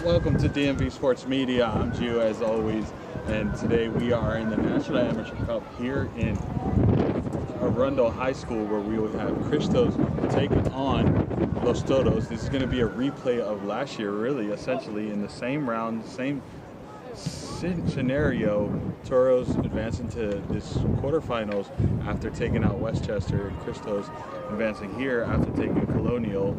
Welcome to DMV Sports Media. I'm Gio as always, and today we are in the National Amateur Cup here in Arundel High School, where we will have Christos taking on Los Toros. This is going to be a replay of last year, really, essentially in the same round, same scenario. Toros advancing to this quarterfinals after taking out Westchester, and Christos advancing here after taking Colonial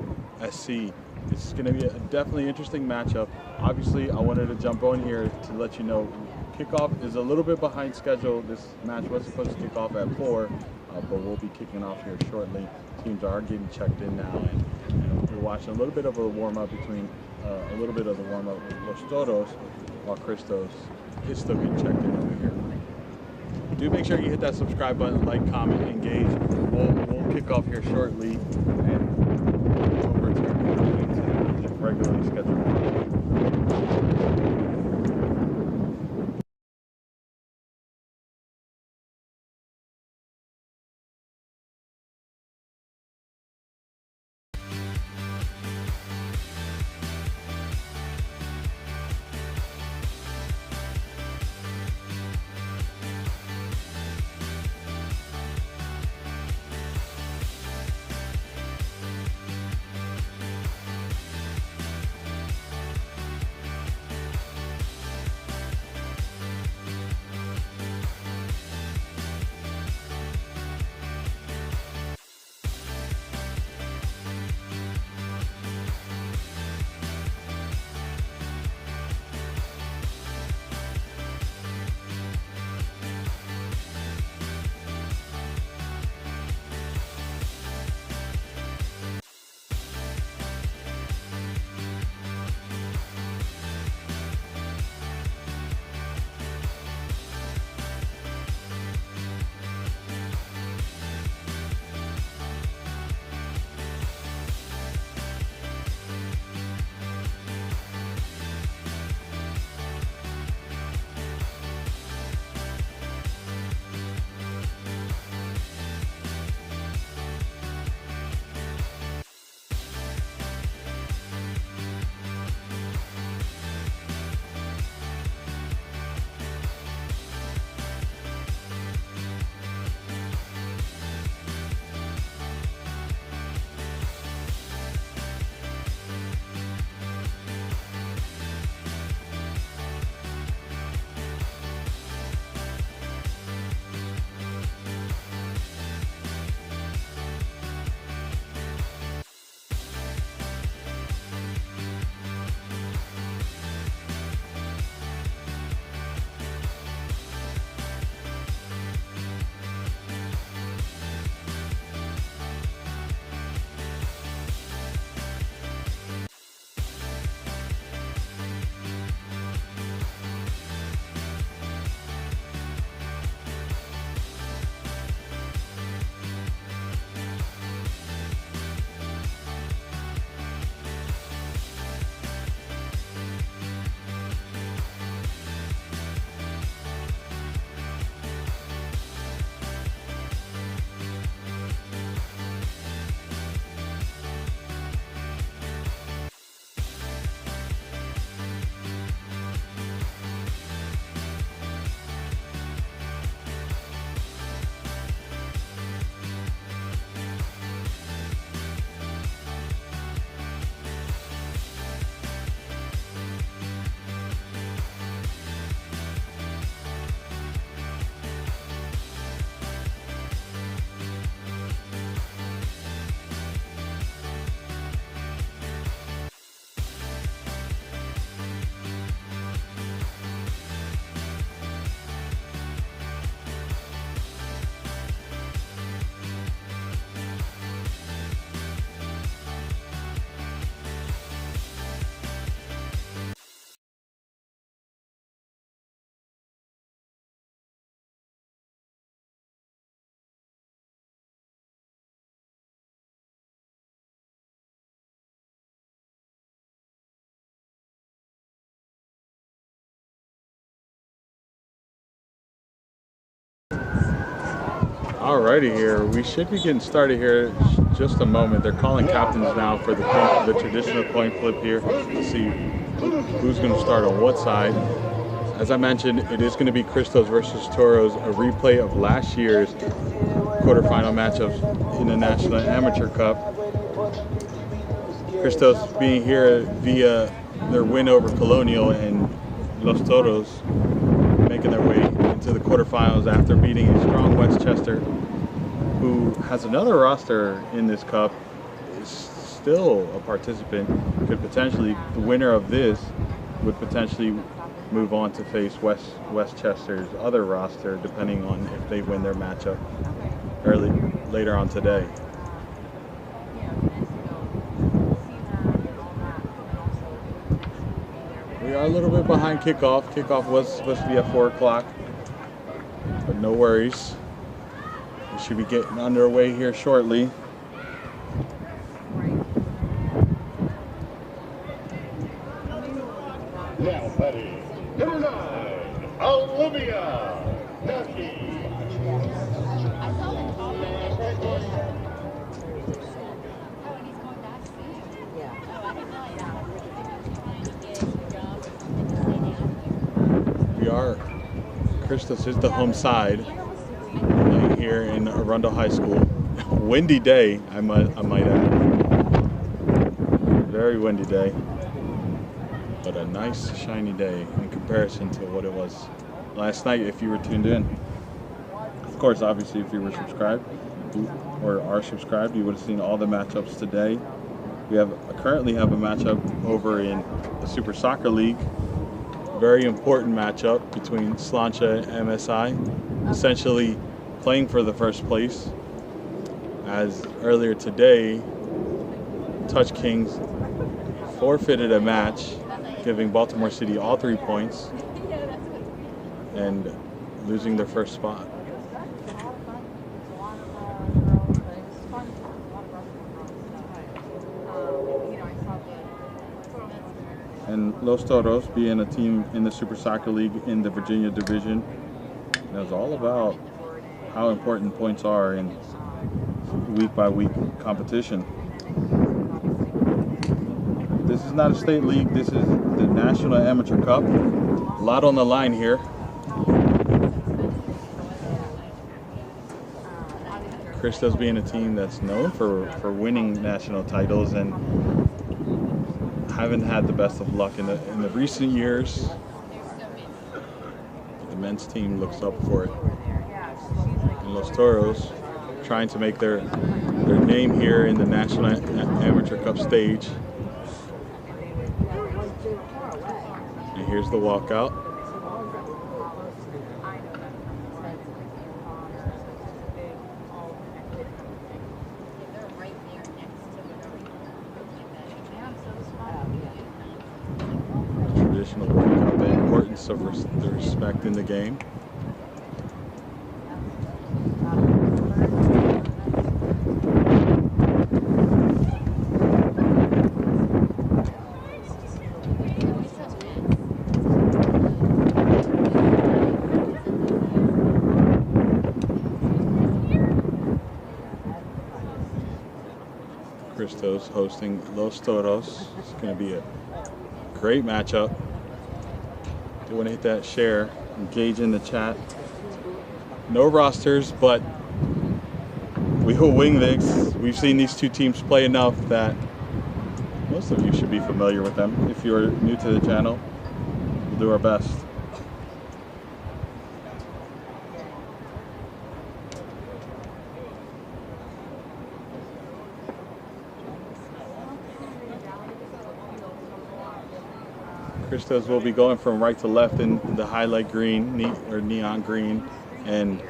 SC. This is going to be a definitely interesting matchup. Obviously, I wanted to jump on here to let you know kickoff is a little bit behind schedule. This match was supposed to kick off at 4, but we'll be kicking off here shortly. Teams are getting checked in now, and we're watching a little bit of a warm-up between with Los Toros, while Christos is still getting checked in over here. Do make sure you hit that subscribe button, like, comment, engage. We'll kick off here shortly, and we'll return to the regularly scheduled match. Alrighty, here we should be getting started here. Just a moment. They're calling captains now for the traditional coin flip here to see who's going to start on what side. As I mentioned, it is going to be Christos versus Toros, a replay of last year's quarterfinal matchups in the National Amateur Cup. Christos being here via their win over Colonial, and Los Toros making their way into the quarterfinals after beating a strong Westchester, who has another roster in this cup, is still a participant, could potentially, the winner of this would potentially move on to face Westchester's other roster, depending on if they win their matchup later on today. We are a little bit behind kickoff. Kickoff was supposed to be at 4 o'clock, but no worries. We should be getting underway here shortly. Now, buddy. Number 9, Olivia Ducky. Christos is the home side here in Arundel High School. Windy day, I might add. Very windy day, but a nice shiny day in comparison to what it was last night if you were tuned in. Of course, obviously, if you were subscribed or are subscribed, you would have seen all the matchups today. We currently have a matchup over in the Super Soccer League. Very important matchup between Slancha and MSI, essentially playing for the first place. As earlier today, Touch Kings forfeited a match, giving Baltimore City all 3 points and losing their first spot. And Los Toros, being a team in the Super Soccer League in the Virginia division, knows all about how important points are in week-by-week competition. This is not a state league, this is the National Amateur Cup. A lot on the line here. Christos being a team that's known for winning national titles and haven't had the best of luck in the recent years. The men's team looks up for it. And Los Toros trying to make their name here in the National Amateur Cup stage. And here's the walkout. Traditional walkout, the importance of the respect in the game. Christos hosting Los Toros. It's going to be a great matchup. Do want to hit that share, engage in the chat. No rosters, but we will wing this. We've seen these two teams play enough that most of you should be familiar with them. If you're new to the channel, we'll do our best. Christos will be going from right to left in the highlight green, neon green, and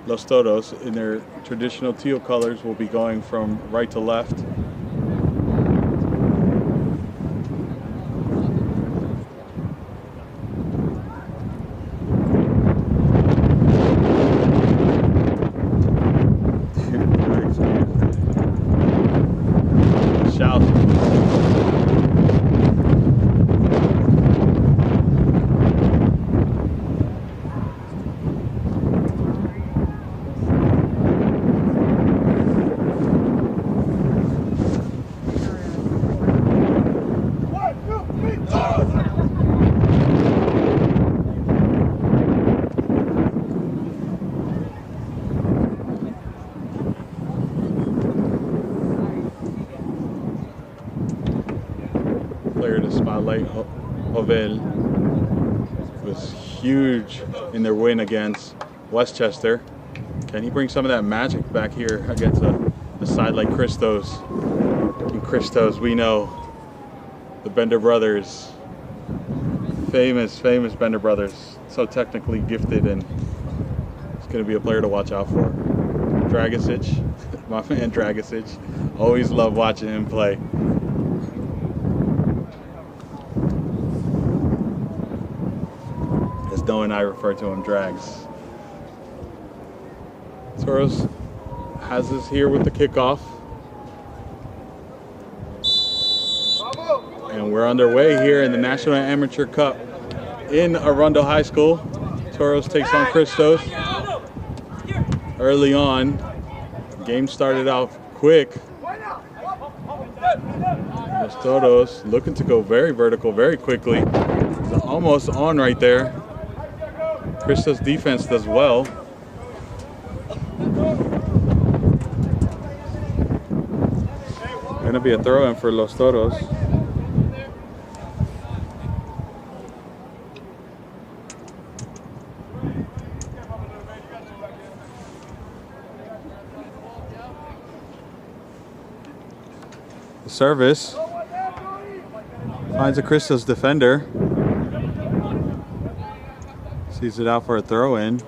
Los Toros in their traditional teal colors will be going from right to left. Shout. Clavel was huge in their win against Westchester. Can he bring some of that magic back here against a side like Christos? In Christos, we know the Bender brothers, famous Bender brothers, so technically gifted, and it's going to be a player to watch out for. Dragicic, my man Dragicic, always love watching him play. As Noah and I refer to him, Drags. Toros has us here with the kickoff. And we're underway here in the National Amateur Cup in Arundel High School. Toros takes on Christos. Early on, the game started out quick. Los Toros looking to go very vertical very quickly. It's almost on right there. Christos defense does well. Gonna be a throw-in for Los Toros. The service finds a Christos defender. Sees it out for a throw-in.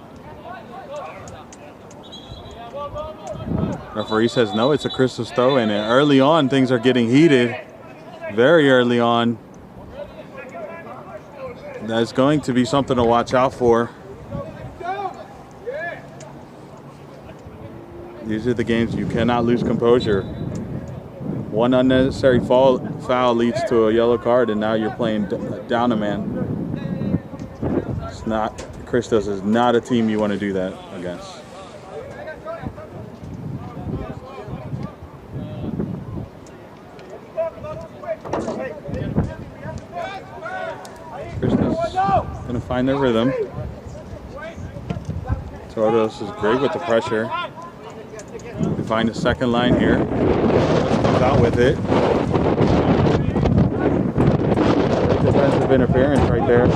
Referee says no, it's a Christos throw-in. And early on, things are getting heated. Very early on. That's going to be something to watch out for. These are the games you cannot lose composure. One unnecessary foul leads to a yellow card, and now you're playing down a man. It's not, Christos is not a team you want to do that against. Christos going to find their rhythm. Toros is great with the pressure. They find a second line here. Comes out with it. Defensive interference right there.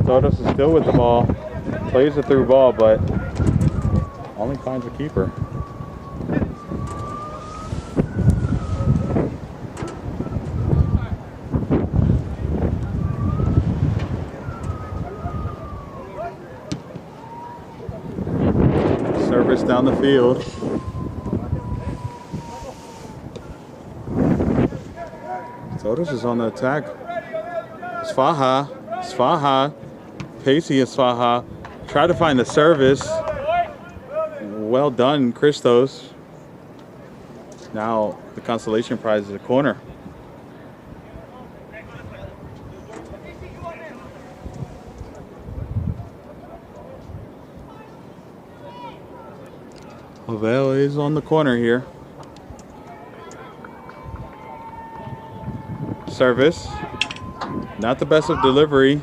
Toros is still with the ball. Plays a through ball, but only finds a keeper. Service down the field. Toros is on the attack. Sfaha. Pacey is Sfaha. Try to find the service. Well done, Christos. Now the consolation prize is a corner. Lavelle is on the corner here. Service. Not the best of delivery.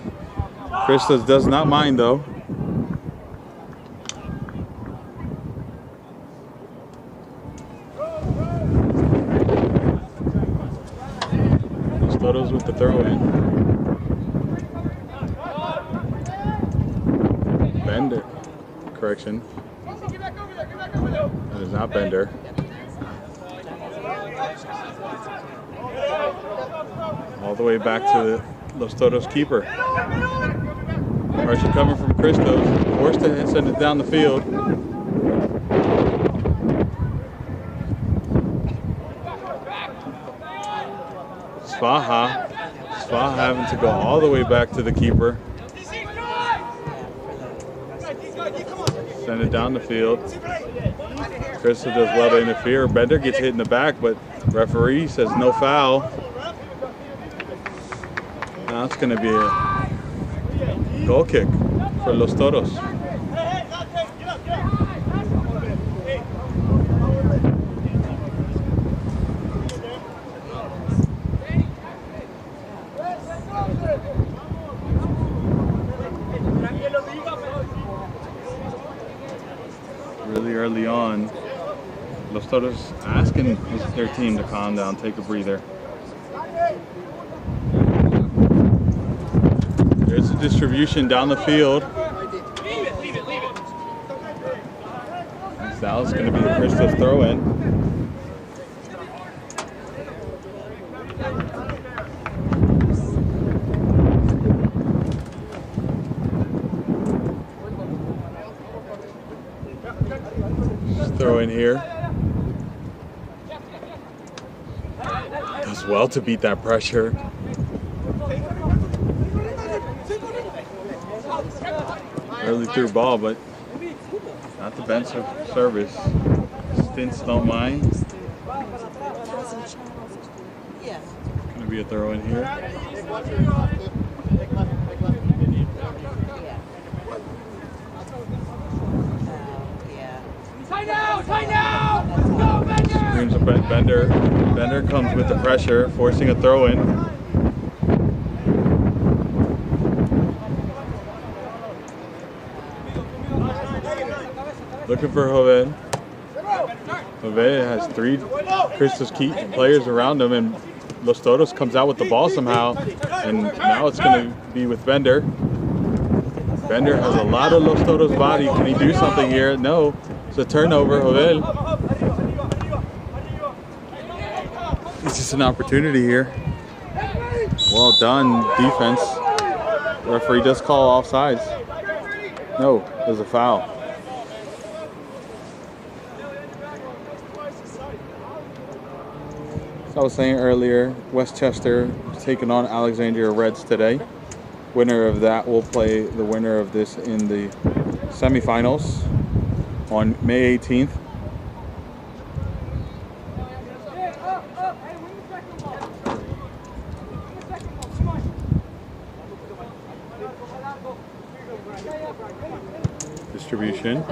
Christos does not mind though. Toros with the throw in. Bender. Correction. That is not Bender. All the way back to the Los Toros keeper. Pressure coming from Christos. Forced to send it down the field. Sfaha having to go all the way back to the keeper. Send it down the field. Christos does well to interfere. Bender gets hit in the back, but referee says no foul. Now it's going to be a goal kick for Los Toros. Really early on, Los Toros asking their team to calm down, take a breather. There's a distribution down the field. That was going to be a Christos throw-in. Throw in here. Does well to beat that pressure. Early through ball, but not the bench service. Stints don't mind. Gonna be a throw in here. Screams a Bender. Bender comes with the pressure, forcing a throw in. Looking for Jovel. Jovel has 3 Christos key players around him, and Los Toros comes out with the ball somehow, and now it's going to be with Bender. Bender has a lot of Los Toros body. Can he do something here? No. It's a turnover, Jovel. It's just an opportunity here. Well done, defense. The referee does call offsides. No, there's a foul. As I was saying earlier, Westchester is taking on Alexandria Reds today. Winner of that will play the winner of this in the semifinals on May 18th. Distribution.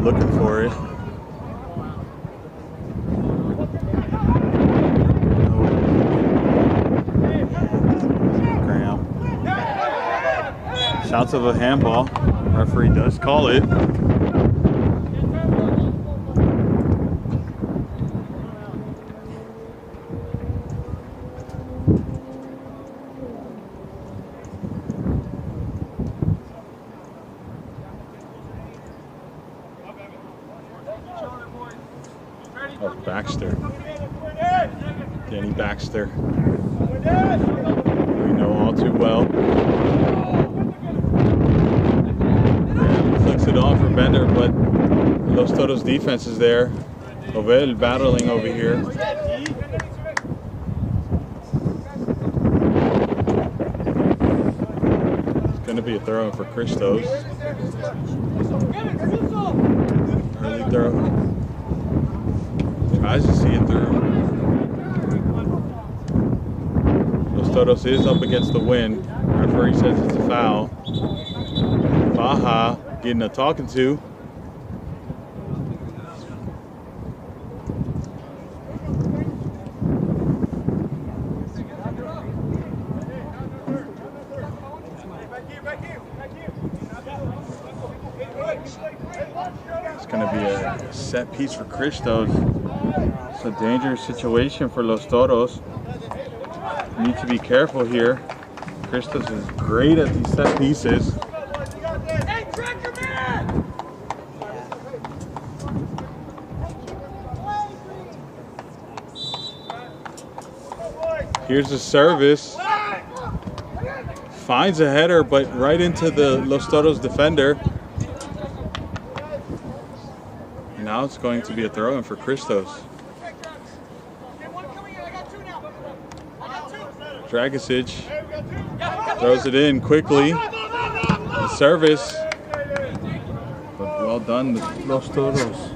Looking for it. Graham. Shouts of a handball. Referee does call it. Of Baxter. Danny Baxter. We know all too well. Flicks it on for Bender, but Los Toros defense is there. Jovel battling over here. It's going to be a throw for Christos. Early throw. Tries to see it through. Los Toros is up against the wind. Referee says it's a foul. Baja getting a talking to. It's going to be a set piece for Christos. It's a dangerous situation for Los Toros. Need to be careful here. Christos is great at these set pieces. Here's the service. Finds a header, but right into the Los Toros defender. Now it's going to be a throw-in for Christos. Dragicic throws it in quickly. The service, but well done, Los Toros.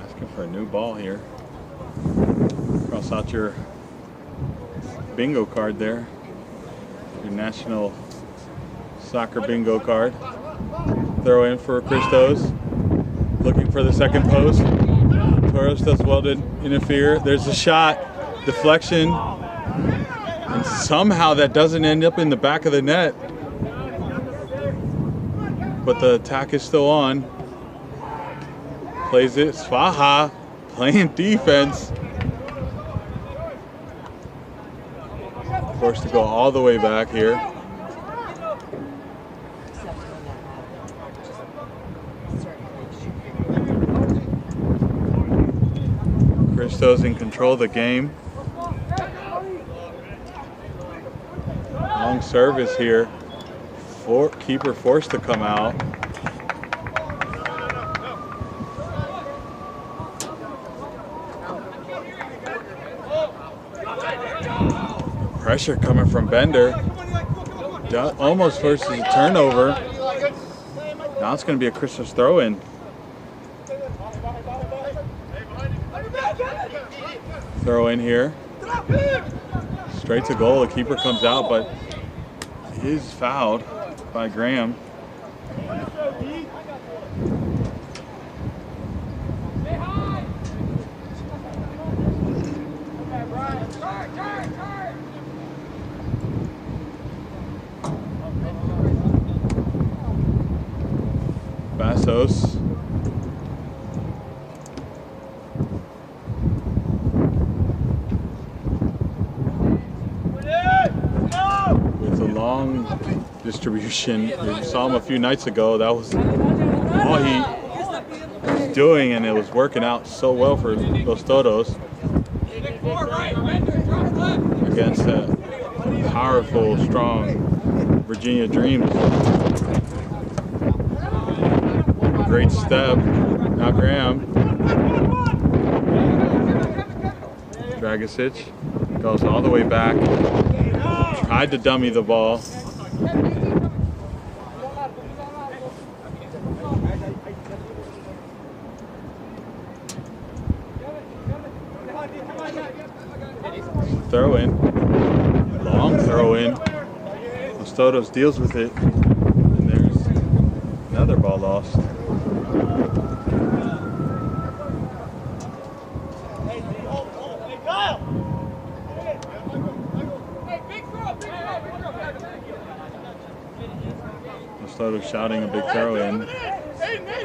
Asking for a new ball here. Cross out your bingo card there. Your national soccer bingo card. Throw in for Christos. Looking for the second post. Toros does well to interfere. There's a shot. deflection, and somehow that doesn't end up in the back of the net. But the attack is still on. Plays it. Svaha playing defense. Forced to go all the way back here. Christos in control of the game. Long service here. Keeper forced to come out. Pressure coming from Bender. Almost forces a turnover. Now it's going to be a Christos throw-in. Throw in here. Straight to goal. The keeper comes out, but is fouled by Graham. Bassos. With a long distribution. We saw him a few nights ago. That was all he was doing, and it was working out so well for Los Toros against that powerful, strong Virginia Dreams. Great step. Now Graham. Dragicic goes all the way back. Tried to dummy the ball. Throw in. Long throw in. Los Toros deals with it. And there's another ball lost. Los Toros shouting a big throw in.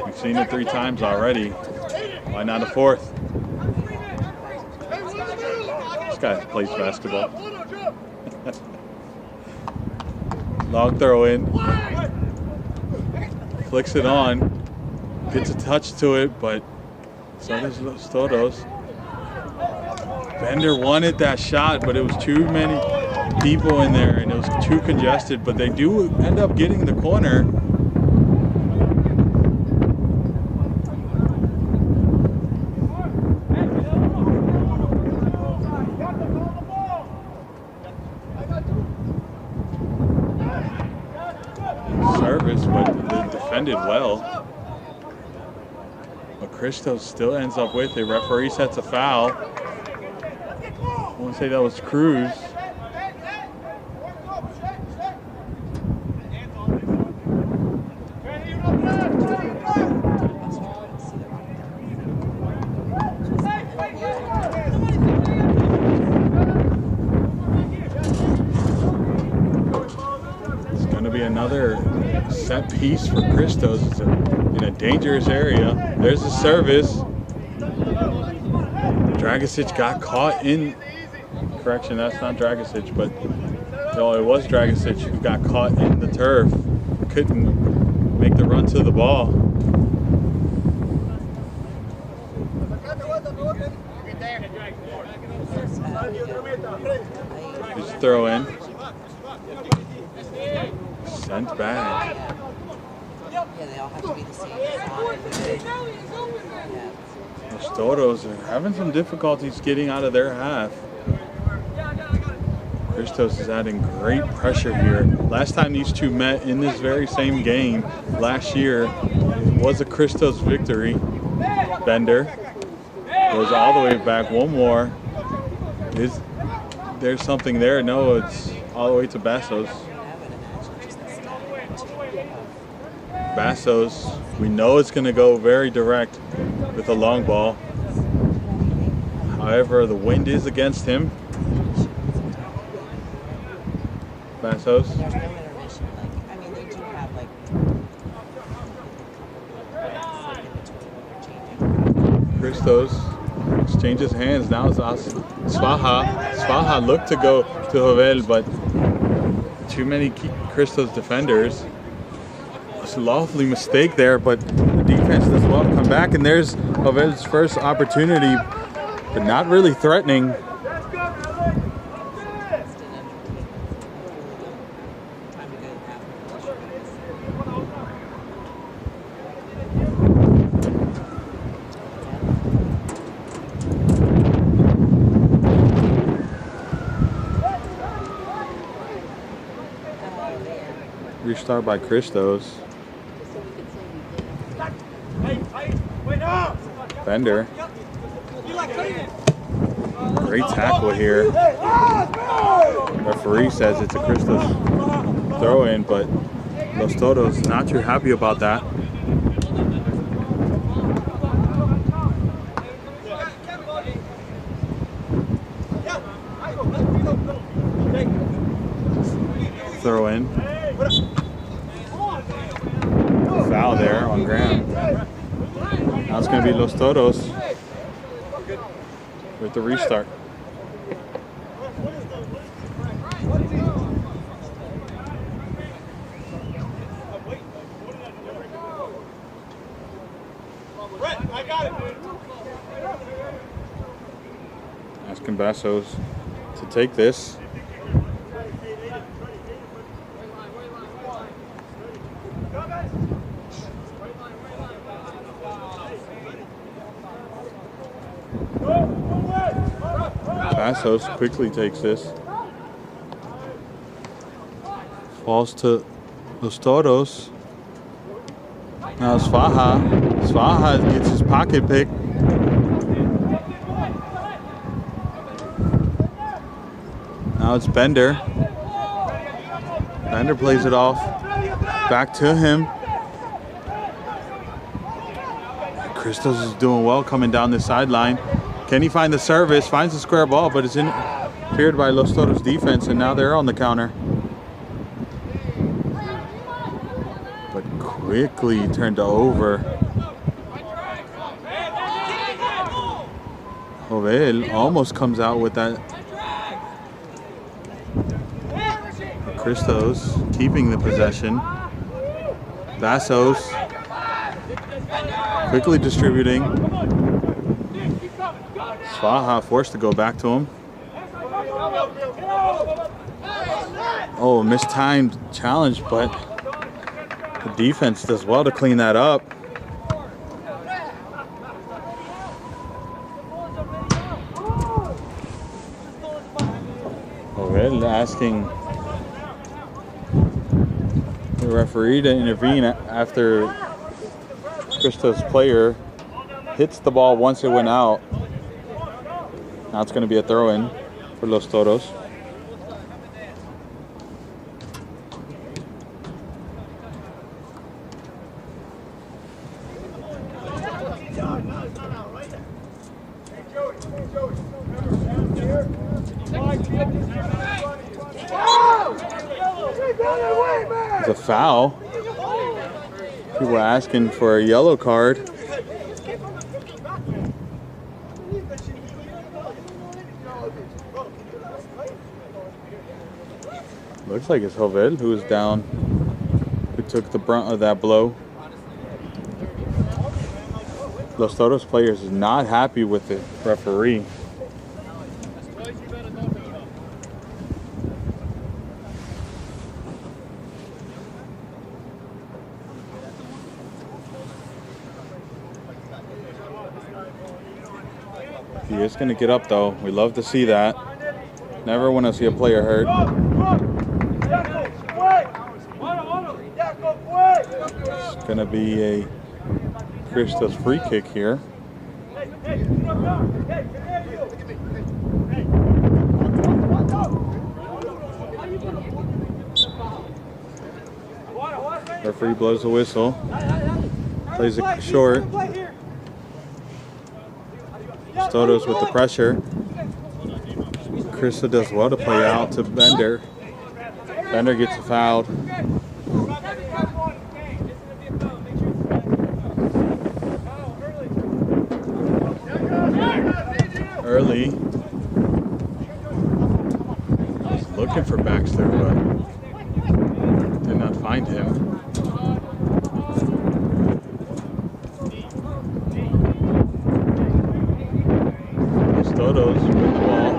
We've seen it 3 times already. Why not a 4th? This guy plays basketball. Long throw in. Flicks it on. Gets a touch to it, but so does Los Toros. Bender wanted that shot, but it was too many people in there and it was too congested, but they do end up getting the corner. Service, but they defended well. But Christos still ends up with it. Referee sets a foul. I want to say that was Cruz. It's going to be another set piece for Christos. It's in a dangerous area. There's a service. Dragicic got caught in. Correction, that's not Dragicic, but no, it was Dragicic who got caught in the turf. Couldn't make the run to the ball. Just throw in. Sent back. Yeah, they all have to be the same size. Los Toros are having some difficulties getting out of their half. Christos is adding great pressure here. Last time these two met in this very same game last year, it was a Christos victory. Bender goes all the way back. One more. Is there's something there? No, it's all the way to Bassos. Bassos, we know it's going to go very direct with a long ball. However, the wind is against him. Bassos. And there's no intermission. Like, I mean, they do have like Christos exchanges hands. Now it's Svaha. Svaha looked to go to Jovel, but too many Christos defenders. It's a lawfully mistake there, but the defense does well to come back. And there's Jovel's first opportunity, but not really threatening. Restart by Christos. Bender. Great tackle here. Referee says it's a Christos throw in, but Los Toros not too happy about that. Throw in. Foul there on Graham. Now it's going to be Los Toros with the restart. Asking Bassos to take this. Bassos quickly takes this. Falls to Los Toros. Now Svaha. Svaha gets his pocket pick. Now it's Bender. Bender plays it off. Back to him. Christos is doing well coming down the sideline. Can he find the service? Finds the square ball, but it's interfered by Los Toros defense, and now they're on the counter. But quickly turned over. Jovel almost comes out with that. Christos keeping the possession. Bassos quickly distributing. Svaha forced to go back to him. Oh, mistimed challenge, but the defense does well to clean that up. Jovel asking the referee to intervene after Christos' player hits the ball once it went out. Now it's going to be a throw-in for Los Toros. It's a foul. People are asking for a yellow card. Looks like it's Jovel who is down, who took the brunt of that blow. Los Toros players is not happy with the referee. He is going to get up though. We love to see that. Never want to see a player hurt. It's going to be a Christos free kick here. Referee blows the whistle. Plays it short. Toros with the pressure. Christos does well to play out to Bender. Bender gets fouled. Early. He's looking for Baxter, but did not find him. Toros with the ball.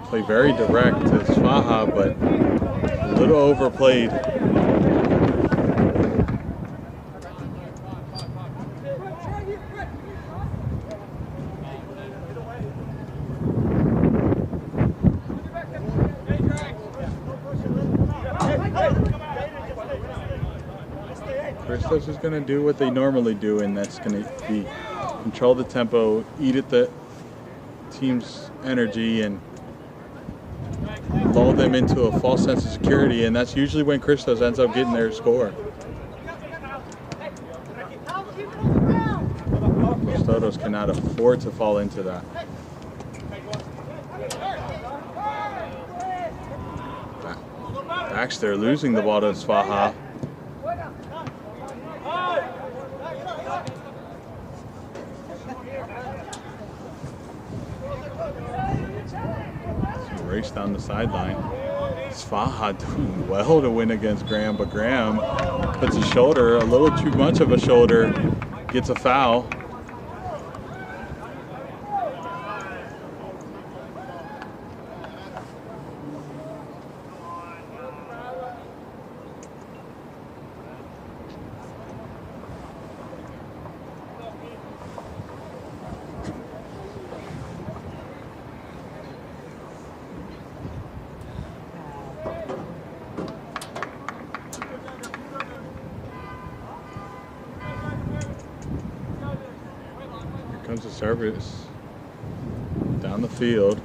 Play very direct to Svaha, but a little overplayed. Christos is going to do what they normally do, and that's going to be control the tempo, eat at the team's energy, and lull them into a false sense of security, and that's usually when Christos ends up getting their score. Los Toros cannot afford to fall into that. Baxter losing the ball to Svaha. Race down the sideline. Svaha doing well to win against Graham, but Graham puts a shoulder, a little too much of a shoulder, gets a foul. Comes the service down the field,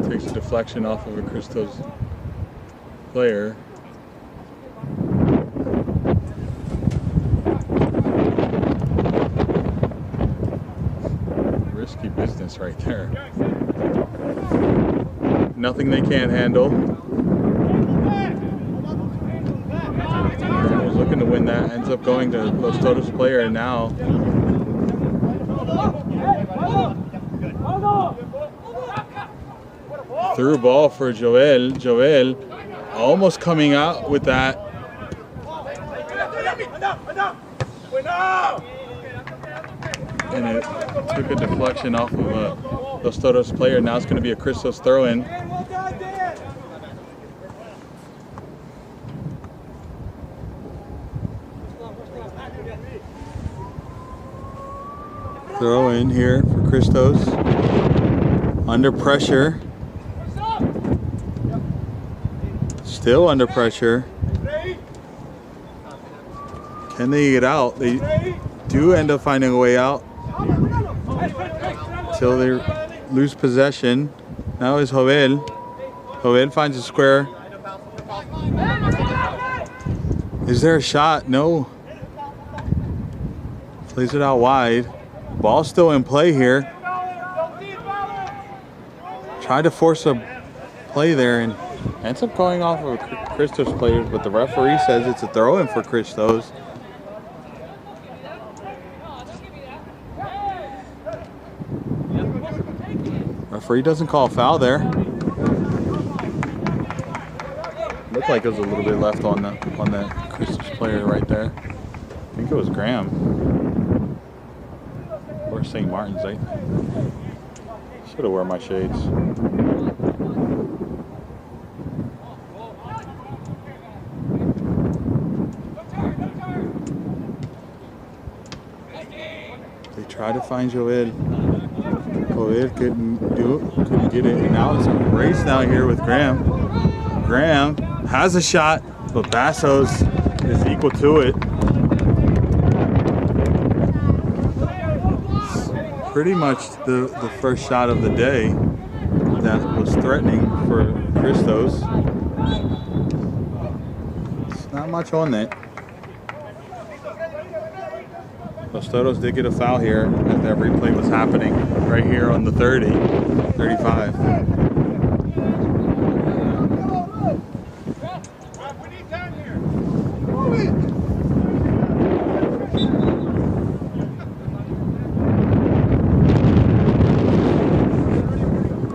takes a deflection off of a Christos player. Risky business right there. Nothing they can't handle. Was looking to win that, ends up going to Los Toros player, and now through ball for Joel. Joel almost coming out with that. And it took a deflection off of a Los Toros player. Now it's going to be a Christos throw-in. Throw in here for Christos. Under pressure. Still under pressure. Can they get out? They do end up finding a way out until they lose possession. Now is Joel. Joel finds a square. Is there a shot? No. Plays it out wide. Ball still in play here. Tried to force a play there and ends up going off of Christos players, but the referee says it's a throw-in for Christos. Referee doesn't call a foul there. Looked like there was a little bit left on that Christos player right there. I think it was Graham. Or St. Martin's. I should have worn my shades. They tried to find Joel. Joel couldn't do it, couldn't get it. And now it's a race down here with Graham. Graham has a shot, but Bassos is equal to it. Pretty much the first shot of the day that was threatening for Christos. It's not much on that. Los Toros did get a foul here as that replay was happening right here on the 30, 35.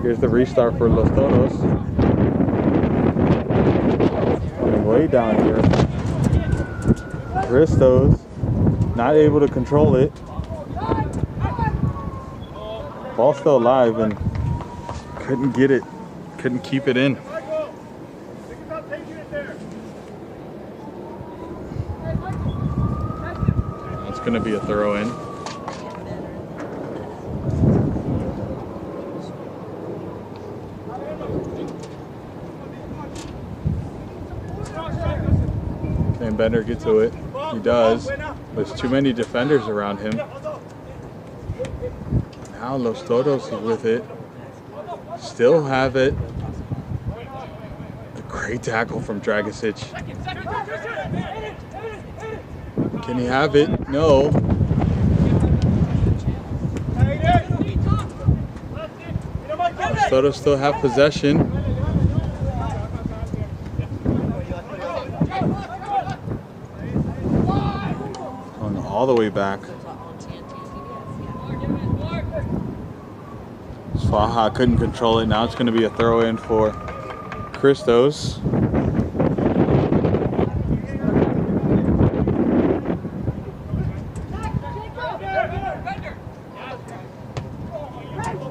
Here's the restart for Los Toros. And way down here. Christos not able to control it. Ball still alive and couldn't get it, couldn't keep it in. That's going to be a throw in. Can Bender get to it? He does. There's too many defenders around him. Now Los Toros is with it. Still have it. A great tackle from Dragicic. Can he have it? No. Los Toros still have possession. All the way back. Svaha couldn't control it. Now it's going to be a throw in for Christos.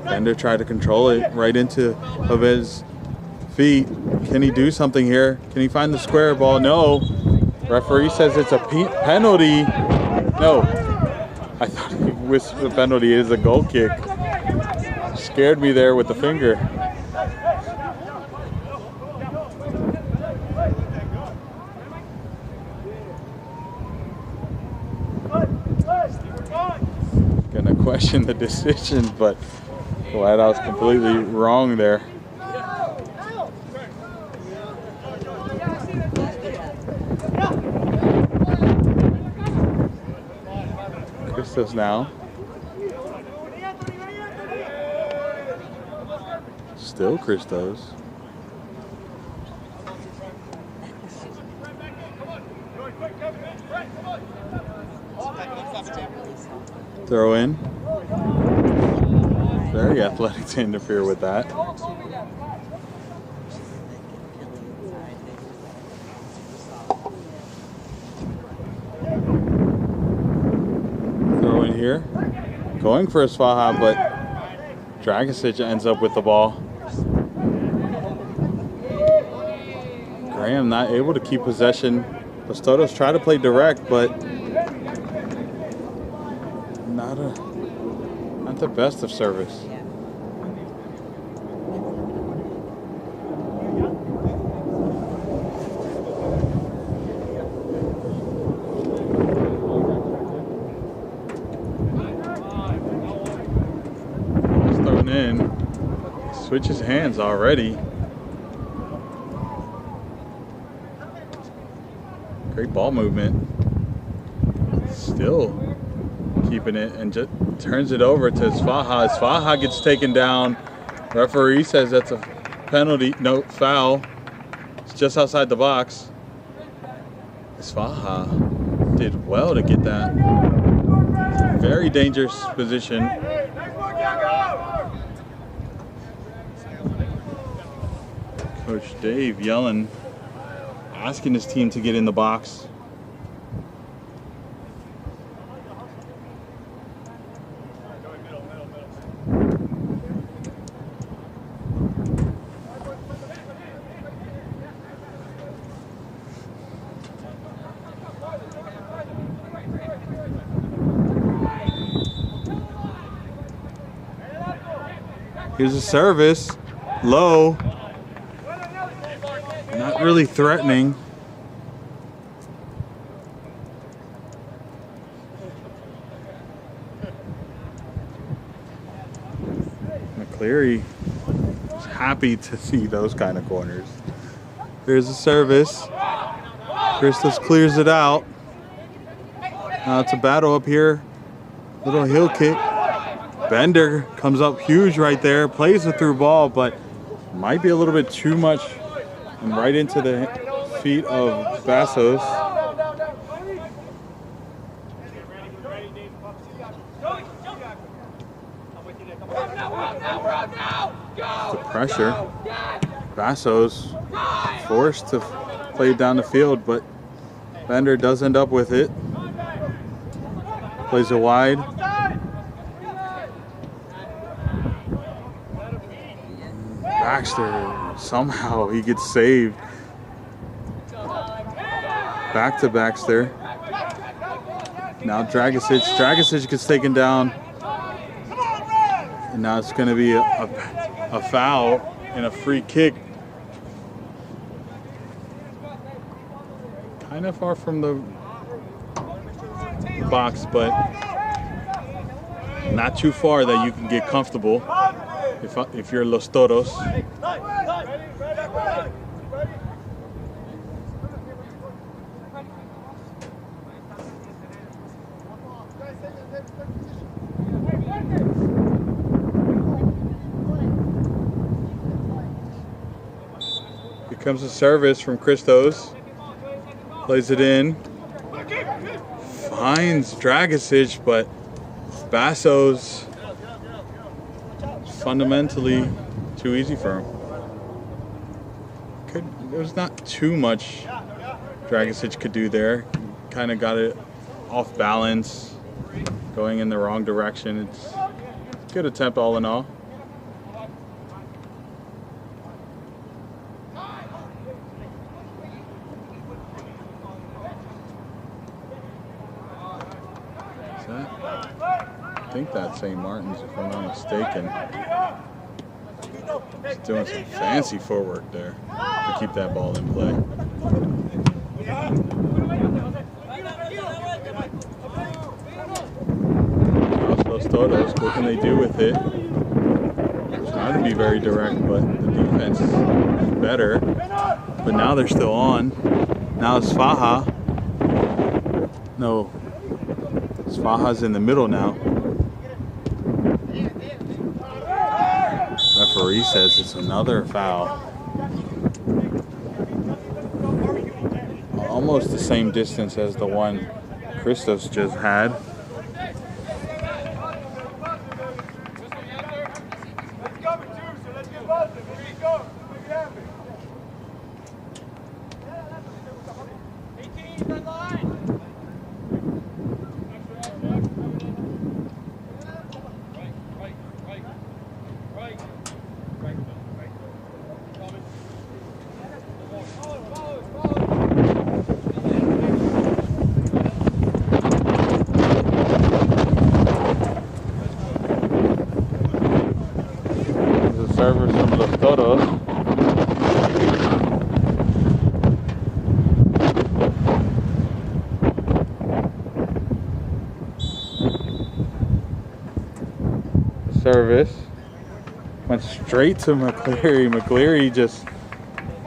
Bender tried to control it right into Jovet's feet. Can he do something here? Can he find the square ball? No. Referee says it's a penalty. No, I thought he whispered the penalty is a goal kick. Scared me there with the finger. Gonna question the decision, but glad I was completely wrong there. Christos now. Still Christos. Throw in. Very athletic to interfere with that. Throw in here. Going for a Svaha, but Dragicic ends up with the ball. Graham not able to keep possession. Los Toros try to play direct, but not the best of service. It's thrown in. Switches hands already. Great ball movement. Still keeping it and just turns it over to Svaha. Svaha gets taken down. Referee says that's a penalty. No, foul. It's just outside the box. Svaha did well to get that. Very dangerous position. Coach Dave yelling, asking his team to get in the box. Here's a service, low, not really threatening. McCleary is happy to see those kind of corners. Here's a service. Christos clears it out. Now it's a battle up here Little heel kick. Bender comes up huge right there. Plays the through ball, but might be a little bit too much. And right into the feet of Bassos. The pressure. Bassos forced to play it down the field, but Bender does end up with it. Plays it wide. Baxter, somehow he gets saved. Back to Baxter. Now Dragicic. Dragicic gets taken down. And now it's going to be a foul and a free kick. Kind of far from the box, but not too far that you can get comfortable if you're Los Toros. Here comes a service from Christos. Plays it in. Finds Dragicic, but Bassos fundamentally too easy for him. There was not too much Dragicic could do there. Kind of got it off balance, going in the wrong direction. It's a good attempt all in all. I think that's St. Martin's, if I'm not mistaken. He's doing some fancy footwork there to keep that ball in play. Los Toros, what can they do with it? Trying to be very direct, but the defense is better. But now they're still on. Now it's Faja. No. Faja's in the middle now. Referee says it's another foul. Almost the same distance as the one Christos just had. Servers from Los Toros. Service went straight to McCleary. McCleary just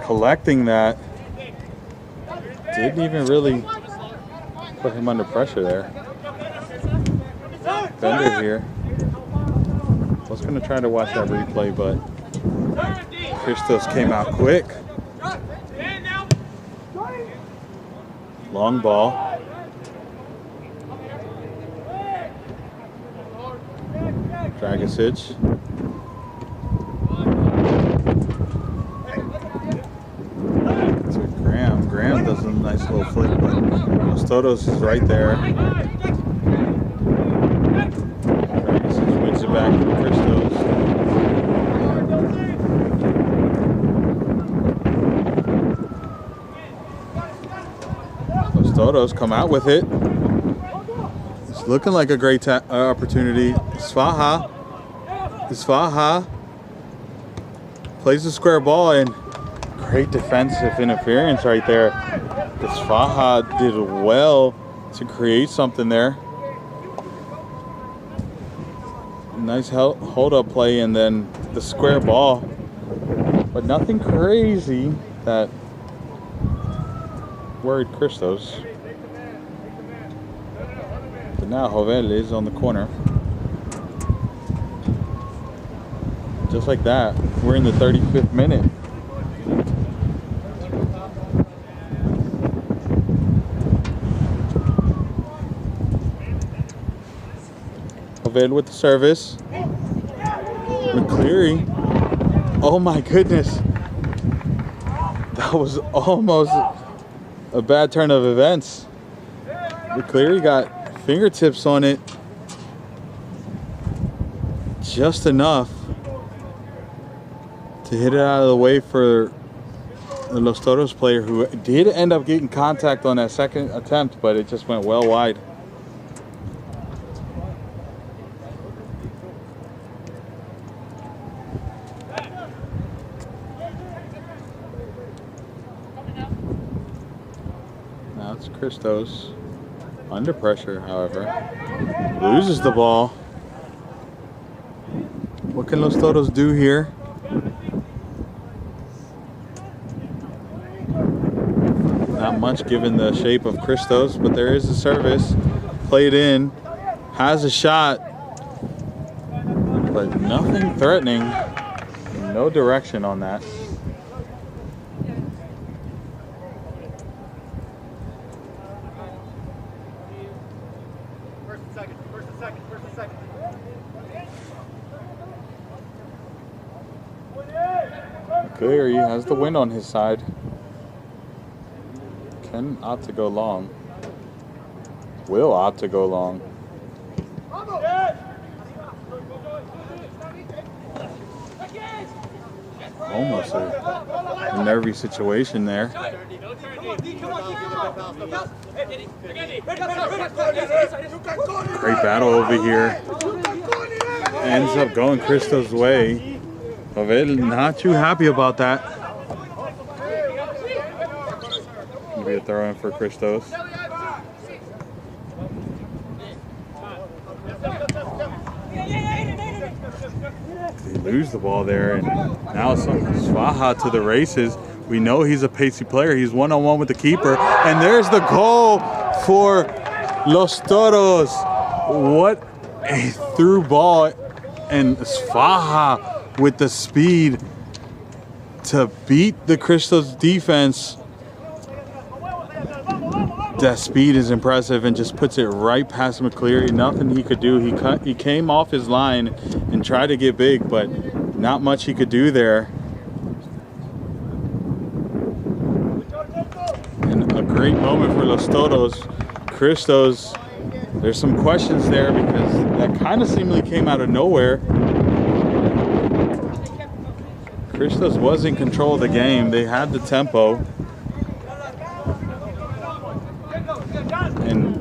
collecting that. Didn't even really put him under pressure there. Bender here. I was going to try to watch that replay, but Christos came out quick. Long ball. Dragicic. To Graham. Graham does a nice little flick, but Los Toros is right there. Dragicic wins it back to Christos. Los Toros come out with it. It's looking like a great opportunity. Sfaha plays the square ball, and great defensive interference right there. Sfaha did well to create something there. Nice hold-up play, and then the square ball, but nothing crazy that worried Christos. But now Jovel is on the corner. Just like that, we're in the 35th minute. Jovel with the service. McCleary. Oh my goodness. That was almost a bad turn of events. McCleary got fingertips on it. Just enough to hit it out of the way for the Los Toros player, who did end up getting contact on that second attempt, but it just went well wide. Now it's Christos under pressure, however. Loses the ball. What can Los Toros do here? Not much given the shape of Christos, but there is a service. Played in, has a shot, but nothing threatening. No direction on that. First and second. McCleary has the wind on his side. Can opt to go long. Will opt to go long. Almost a nervy situation there. Great battle over here. Ends up going Christos' way. Jovel not too happy about that. Gonna be a throw in for Christos. They lose the ball there, and now it's Svaha to the races. We know he's a pacey player. He's one-on-one with the keeper, and there's the goal for Los Toros. What a through ball, and Svaha with the speed to beat the Christos defense. That speed is impressive, and just puts it right past McCleary. Nothing he could do. He came off his line and tried to get big, but not much he could do there. And a great moment for Los Toros. Christos, there's some questions there because that kind of seemingly came out of nowhere. Christos was in control of the game. They had the tempo. And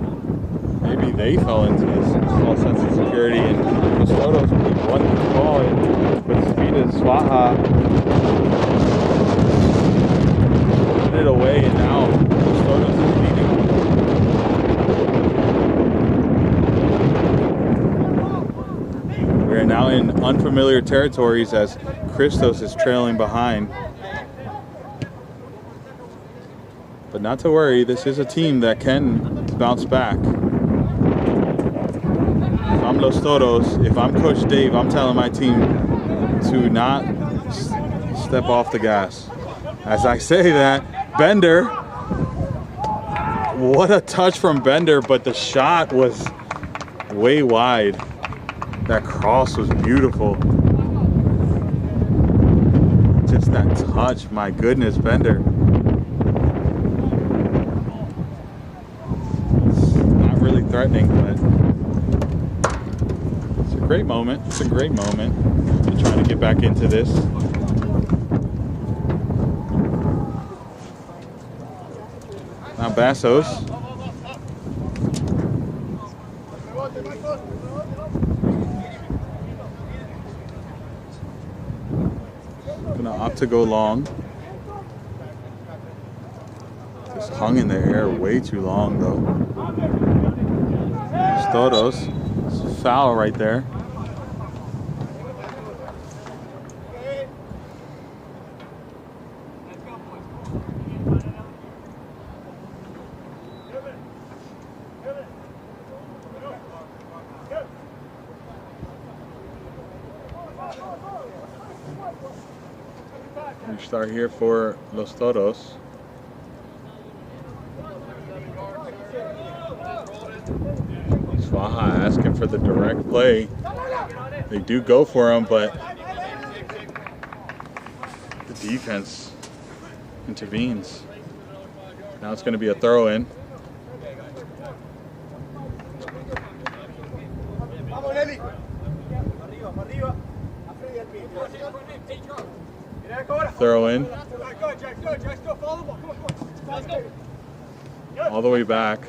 maybe they fell into this false sense of security, and Los Toros won the ball and with speed of Svaha put it away, and now Los Toros is leading. We are now in unfamiliar territories as Christos is trailing behind. But not to worry, this is a team that can bounce back. If I'm Los Toros, if I'm Coach Dave, I'm telling my team to not step off the gas. As I say that, Bender, what a touch from Bender, but the shot was way wide. That cross was beautiful. Just that touch, my goodness, Bender. Threatening, but it's a great moment. It's a great moment to try to get back into this. Now Bassos. Gonna opt to go long. Just hung in the air way too long though. Toros, it's a foul right there. We start here for Los Toros. Swaha asking for the direct play. They do go for him, but the defense intervenes. Now it's going to be a throw-in. Throw-in. All the way back.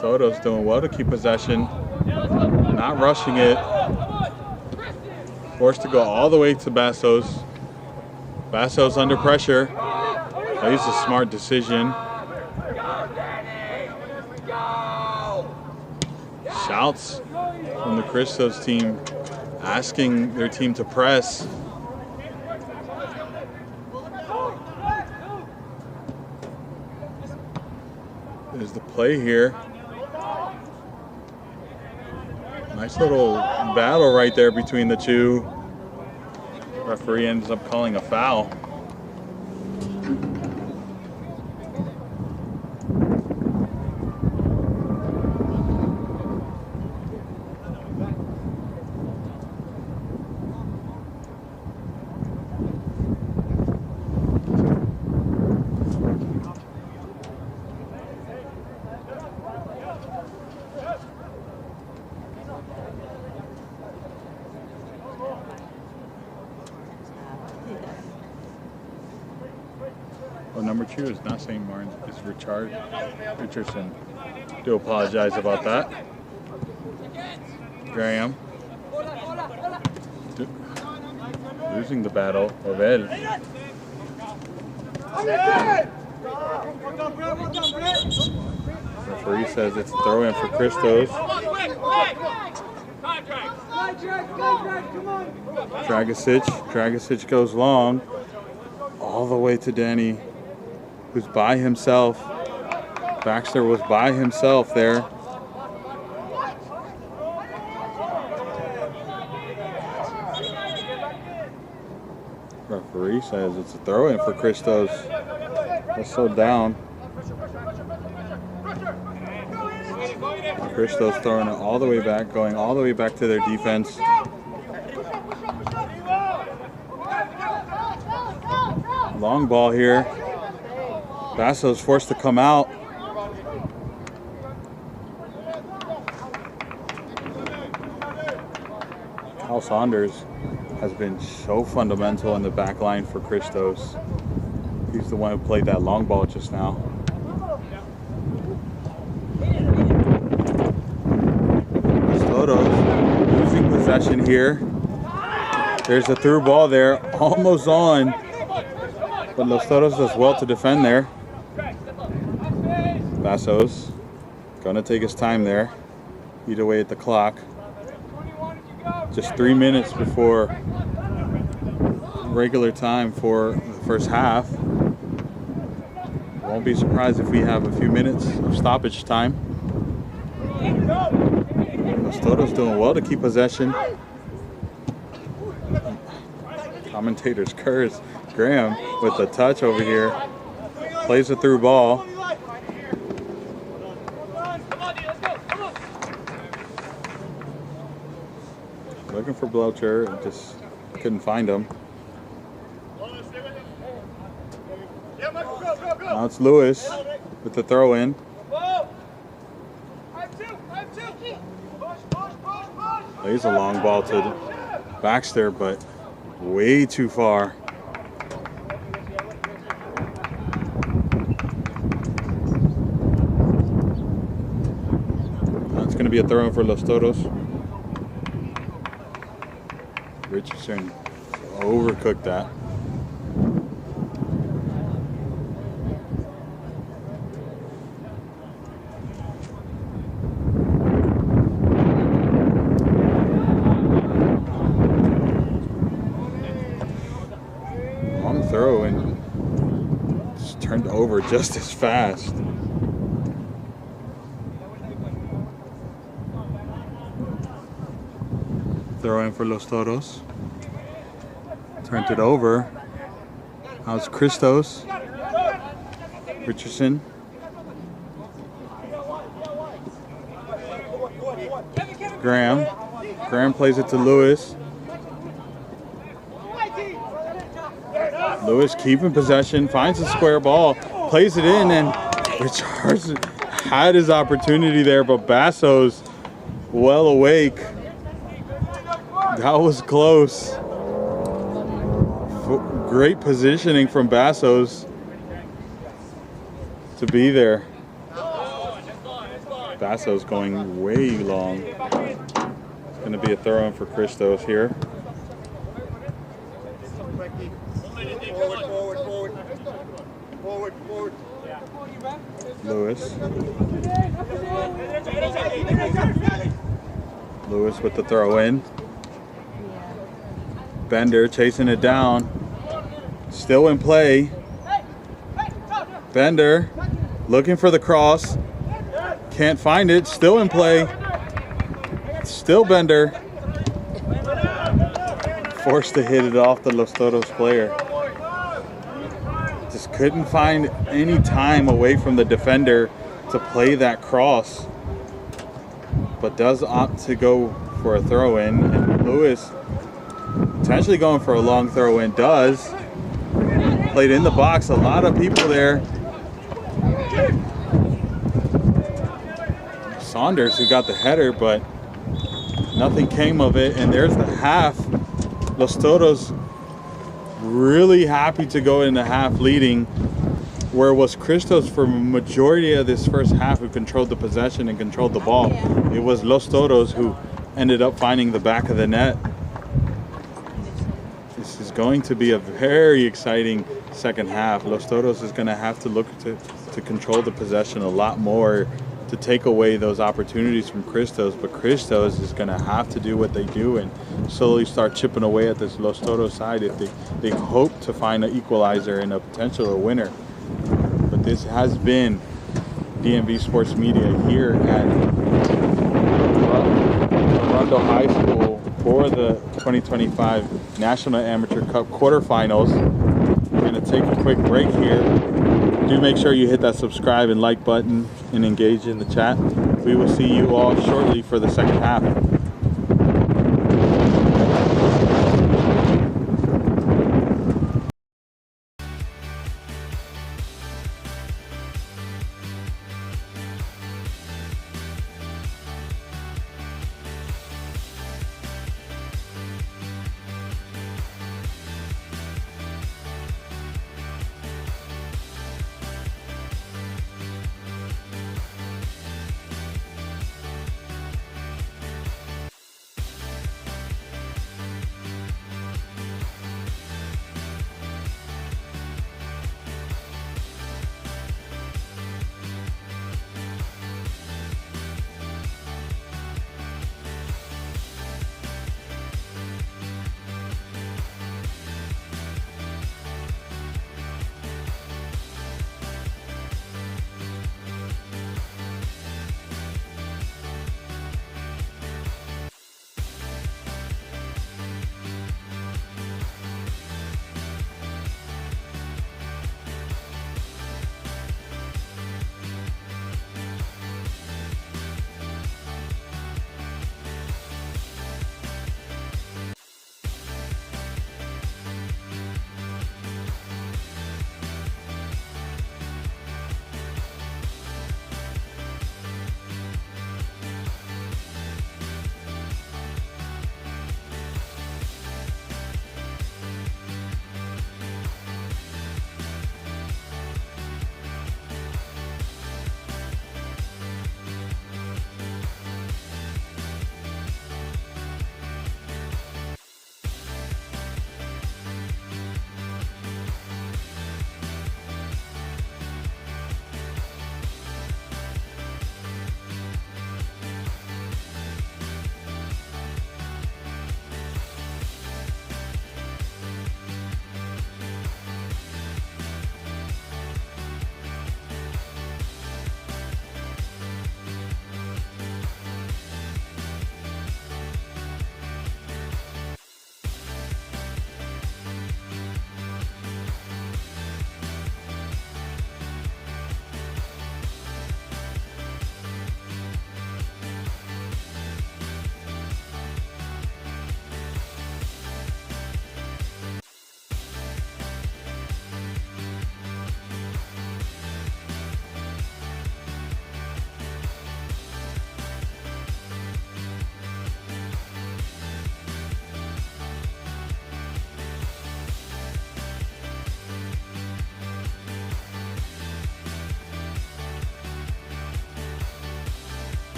Toros doing well to keep possession, not rushing it. Forced to go all the way to Bassos. Bassos under pressure. Plays a smart decision. Shouts from the Christos team, asking their team to press. There's the play here. Nice little battle right there between the two. Referee ends up calling a foul. Well, number 2 is not St. Martin, it's Richardson. Do apologize about that. Graham. Losing the battle. Ovel. Referee says it's a throw-in for Christos. Dragicic goes long. All the way to Danny, who's by himself. Baxter was by himself there. Referee says it's a throw-in for Christos. That's so down. Christos throwing it all the way back, going all the way back to their defense. Long ball here. Basso's forced to come out. Kyle Saunders has been so fundamental in the back line for Christos. He's the one who played that long ball just now. Toros losing possession here. There's a through ball there, almost on. But Los Toros does well to defend there. Bassos gonna take his time there. Eat away at the clock. Just 3 minutes before regular time for the first half. Won't be surprised if we have a few minutes of stoppage time. Los Toros doing well to keep possession. Commentators curse. Graham with the touch over here. Plays a through ball. Looking for Blocher, just couldn't find him. Now it's Lewis with the throw in. Plays a long ball to Baxter, but way too far. It's going to be a throw in for Los Toros. Richardson overcooked that. Long throw and just turned over just as fast. Throw in for Los Toros. Turned it over. Now it's Christos. Richardson. Graham. Graham plays it to Lewis. Lewis keeping possession, finds a square ball, plays it in, and Richardson had his opportunity there, but Basso's well awake. That was close. Great positioning from Basso's to be there. Basso's going way long. It's going to be a throw in for Christos here. Lewis. Lewis with the throw in. Bender chasing it down. Still in play. Bender looking for the cross. Can't find it. Still in play. Still Bender. Forced to hit it off the Los Toros player. Just couldn't find any time away from the defender to play that cross. But does opt to go for a throw in. And Lewis potentially going for a long throw in. Does. Played in the box. A lot of people there. Saunders who got the header, but nothing came of it. And there's the half. Los Toros really happy to go in the half leading, where it was Christos for majority of this first half who controlled the possession and controlled the ball. It was Los Toros who ended up finding the back of the net. This is going to be a very exciting second half. Los Toros is going to have to look to control the possession a lot more to take away those opportunities from Christos, but Christos is going to have to do what they do and slowly start chipping away at this Los Toros side if they hope to find an equalizer and a potential winner. But this has been DMV Sports Media here at Arundel High School for the 2025 National Amateur Cup quarterfinals. We're going to take a quick break here. Do make sure you hit that subscribe and like button and engage in the chat. We will see you all shortly for the second half.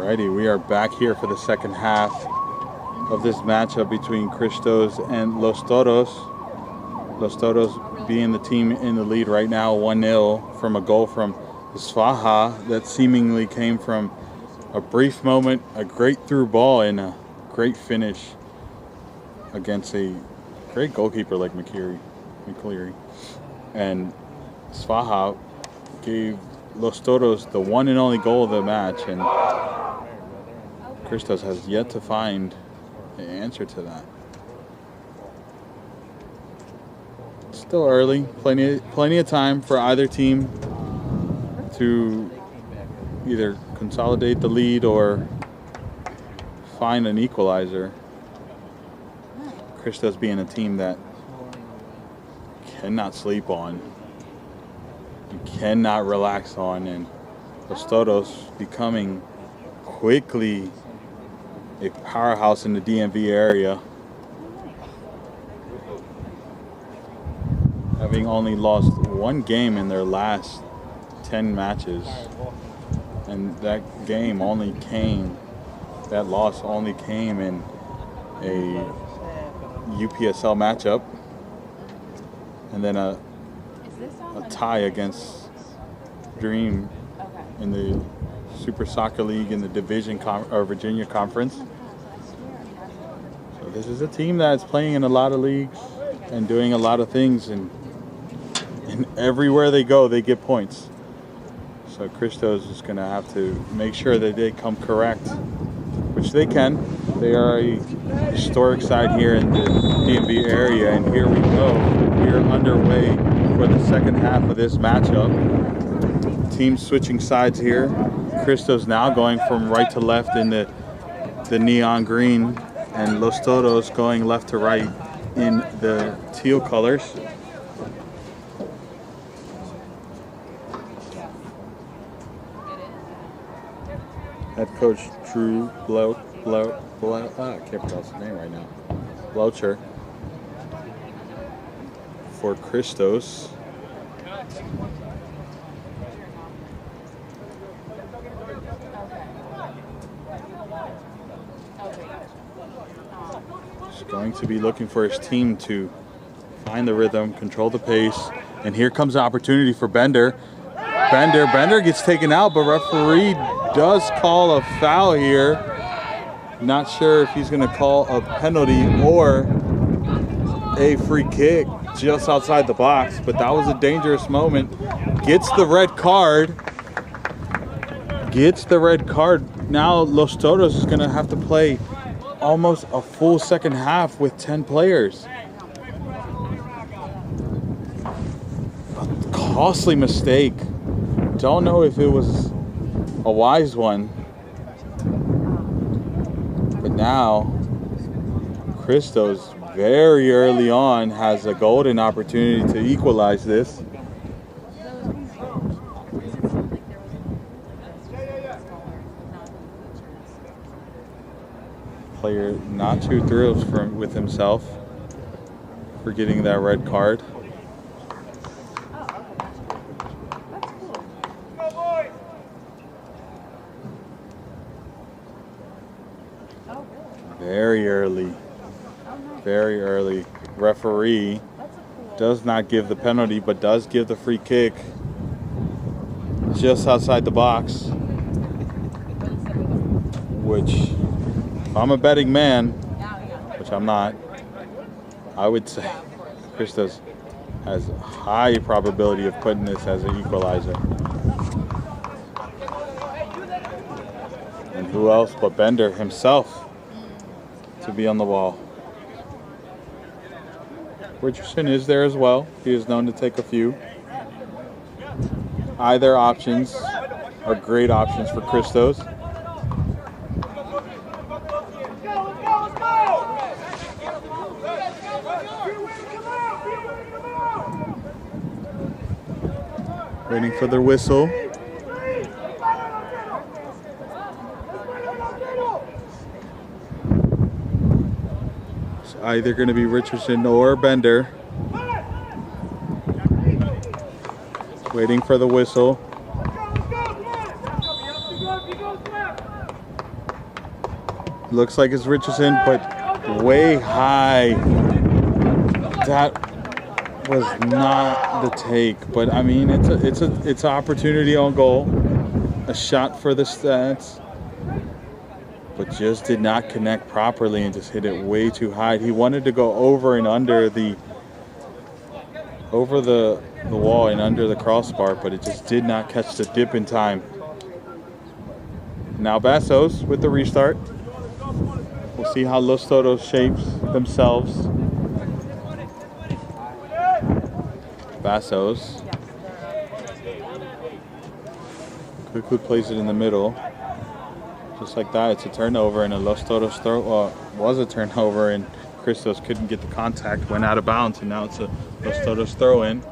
Alrighty, we are back here for the second half of this matchup between Christos and Los Toros. Los Toros being the team in the lead right now, 1-0 from a goal from Svaha that seemingly came from a brief moment, a great through ball, and a great finish against a great goalkeeper like McCleary. And Svaha gave Los Toros the one and only goal of the match, and Christos has yet to find the answer to that. Still early, plenty of time for either team to either consolidate the lead or find an equalizer. Christos being a team that cannot sleep on, you cannot relax on, and Los Toros becoming quickly a powerhouse in the DMV area, having only lost one game in their last 10 matches, and that loss only came in a UPSL matchup, and then a tie against Dream in the Super Soccer League in the Virginia Conference. So this is a team that's playing in a lot of leagues and doing a lot of things, and everywhere they go, they get points. So Christos is going to have to make sure that they come correct, which they can. They are a historic side here in the DMV area, and here we go. We are underway for the second half of this matchup. Teams switching sides here. Christos now going from right to left in the neon green, and Los Toros going left to right in the teal colors. Head coach Drew I can't pronounce his name right now. Bloucher for Christos. He's going to be looking for his team to find the rhythm, control the pace, and here comes an opportunity for Bender. Bender gets taken out, but referee does call a foul here. Not sure if he's going to call a penalty or a free kick just outside the box, but that was a dangerous moment. Gets the red card. Now Los Toros is going to have to play almost a full second half with 10 players. A costly mistake. Don't know if it was a wise one. But now, Christos very early on has a golden opportunity to equalize this. Player not too thrilled with himself for getting that red card. Very early. Referee does not give the penalty, but does give the free kick just outside the box, which, if I'm a betting man, which I'm not, I would say Christos has a high probability of putting this as an equalizer. And who else but Bender himself to be on the ball. Richardson is there as well. He is known to take a few. Either options are great options for Christos. Waiting for their whistle. Either going to be Richardson or Bender. Waiting for the whistle. Looks like it's Richardson, but way high. That was not the take, but I mean it's an opportunity on goal, a shot for the stats, but just did not connect properly and just hit it way too high. He wanted to go over and under the wall and under the crossbar, but it just did not catch the dip in time. Now Bassos with the restart. We'll see how Los Toros shapes themselves. Bassos quickly plays it in the middle. Just like that, it's a turnover, and a Los Toros throw was a turnover, and Christos couldn't get the contact, went out of bounds, and now it's a Los Toros throw in.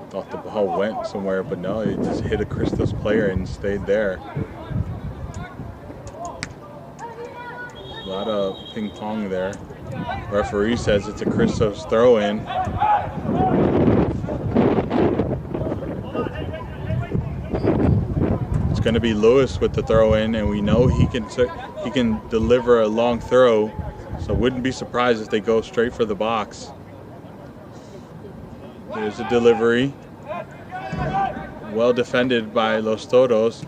Thought the ball went somewhere, but no, it just hit a Christos player and stayed there. A lot of ping pong there. Referee says it's a Christos throw in. It's going to be Lewis with the throw in, and we know he can deliver a long throw, so wouldn't be surprised if they go straight for the box. There's a delivery. Well defended by Los Toros.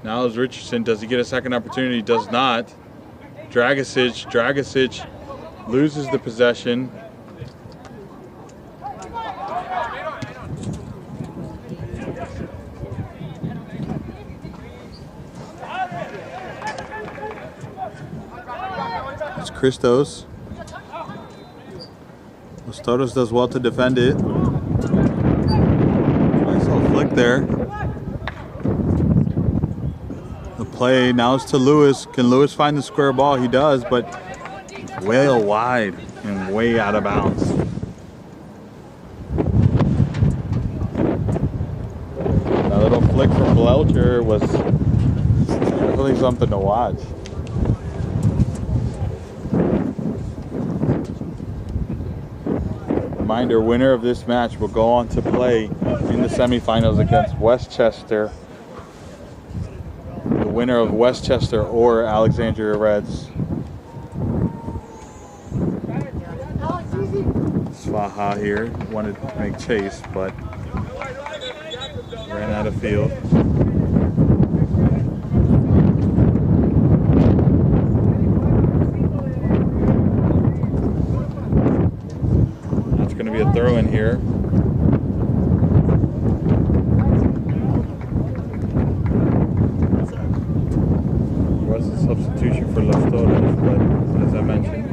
Now is Richardson. Does he get a second opportunity? Does not. Dragicic loses the possession. It's Christos. Los Toros does well to defend it. Nice little flick there. The play now is to Lewis. Can Lewis find the square ball? He does, but way wide and way out of bounds. That little flick from Belcher was really something to watch. Reminder, winner of this match will go on to play in the semifinals against Westchester. The winner of Westchester or Alexandria Reds. Svaha here wanted to make chase, but ran out of field. That's going to be a throw in here. There was a substitution for Los Toros, but as I mentioned,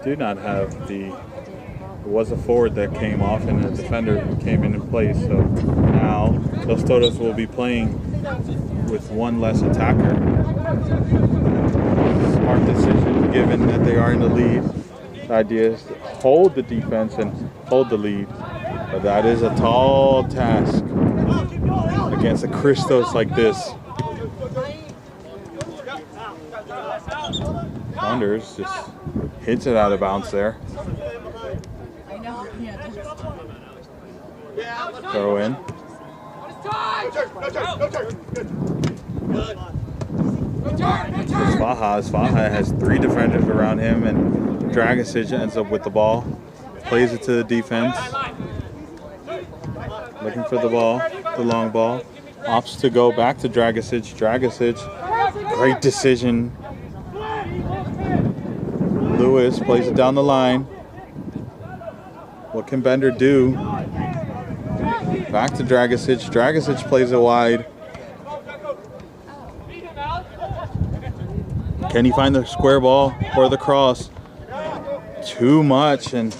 do not have the. It was a forward that came off and a defender came in place. So now Los Toros will be playing with one less attacker. Smart decision given that they are in the lead. The idea is to hold the defense and hold the lead. But that is a tall task against a Christos like this. Saunders just hits it out of bounds there. Throw in. Svaha has three defenders around him, and Dragicic ends up with the ball. Plays it to the defense. Looking for the ball, the long ball. Opts to go back to Dragicic. Great decision. Lewis plays it down the line. What can Bender do? Back to Dragicic. Dragicic plays it wide. Can he find the square ball or the cross? Too much, and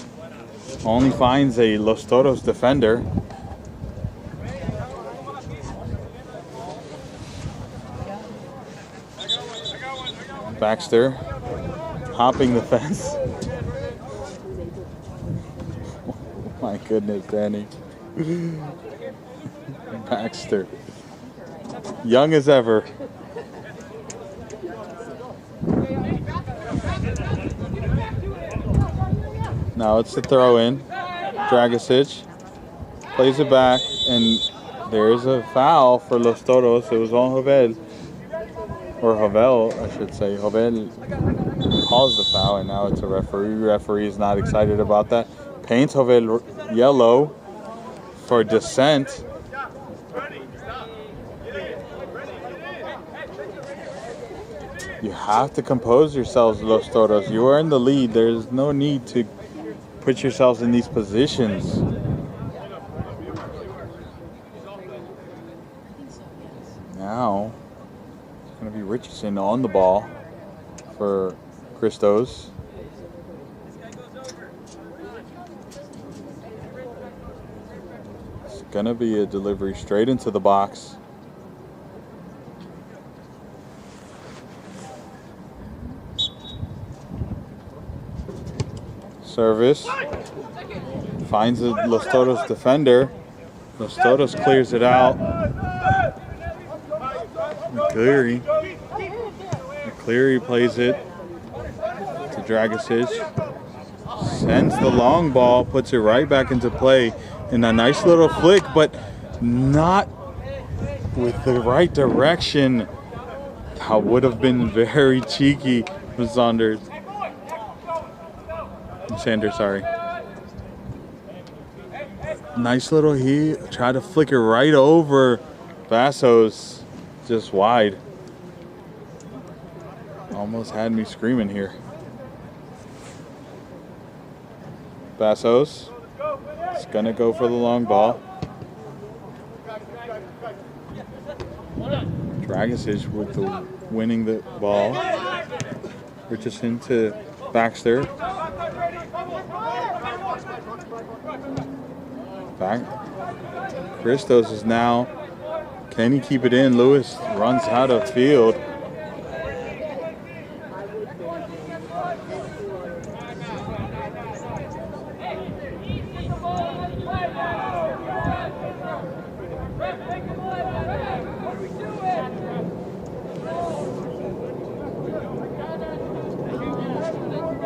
only finds a Los Toros defender. Baxter hopping the fence. Oh my goodness, Danny. Baxter, young as ever. Now it's the throw in. Dragicic plays it back, and there's a foul for Los Toros. It was on Jovel, or Jovel, I should say. Jovel calls the foul, and now it's a referee. Referee is not excited about that. Paints Jovel yellow for dissent. You have to compose yourselves, Los Toros. You are in the lead. There's no need to put yourselves in these positions. Now, it's going to be Richardson on the ball for Christos. It's going to be a delivery straight into the box. Service. Finds the Los Toros defender. Los Toros clears it out. McCleary plays it to Dragicic. Sends the long ball, puts it right back into play in a nice little flick, but not with the right direction. That would have been very cheeky from Sanders, sorry. Nice little he tried to flick it right over Vassos, just wide. Almost had me screaming here. Vassos is gonna go for the long ball. Dragicic with the winning the ball. Richardson to Baxter. Back. Christos is now. Can he keep it in? Lewis runs out of field.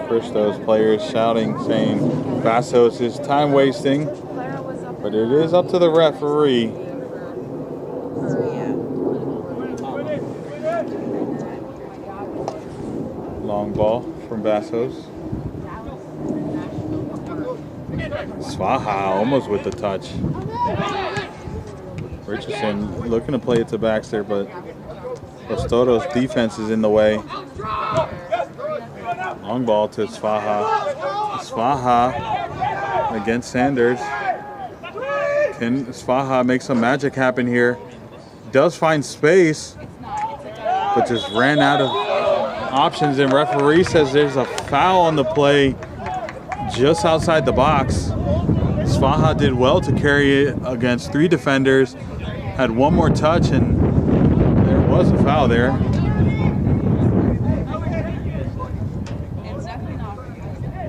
Christos players shouting, saying Vassos is time wasting, but it is up to the referee. Long ball from Vassos. Svaha almost with the touch. Richardson looking to play it to Baxter, but Los Toros defense is in the way. Long ball to Svaha. Svaha against Sanders. Can Svaha make some magic happen here? Does find space, but just ran out of options, and referee says there's a foul on the play just outside the box. Svaha did well to carry it against 3 defenders, had one more touch, and there was a foul there.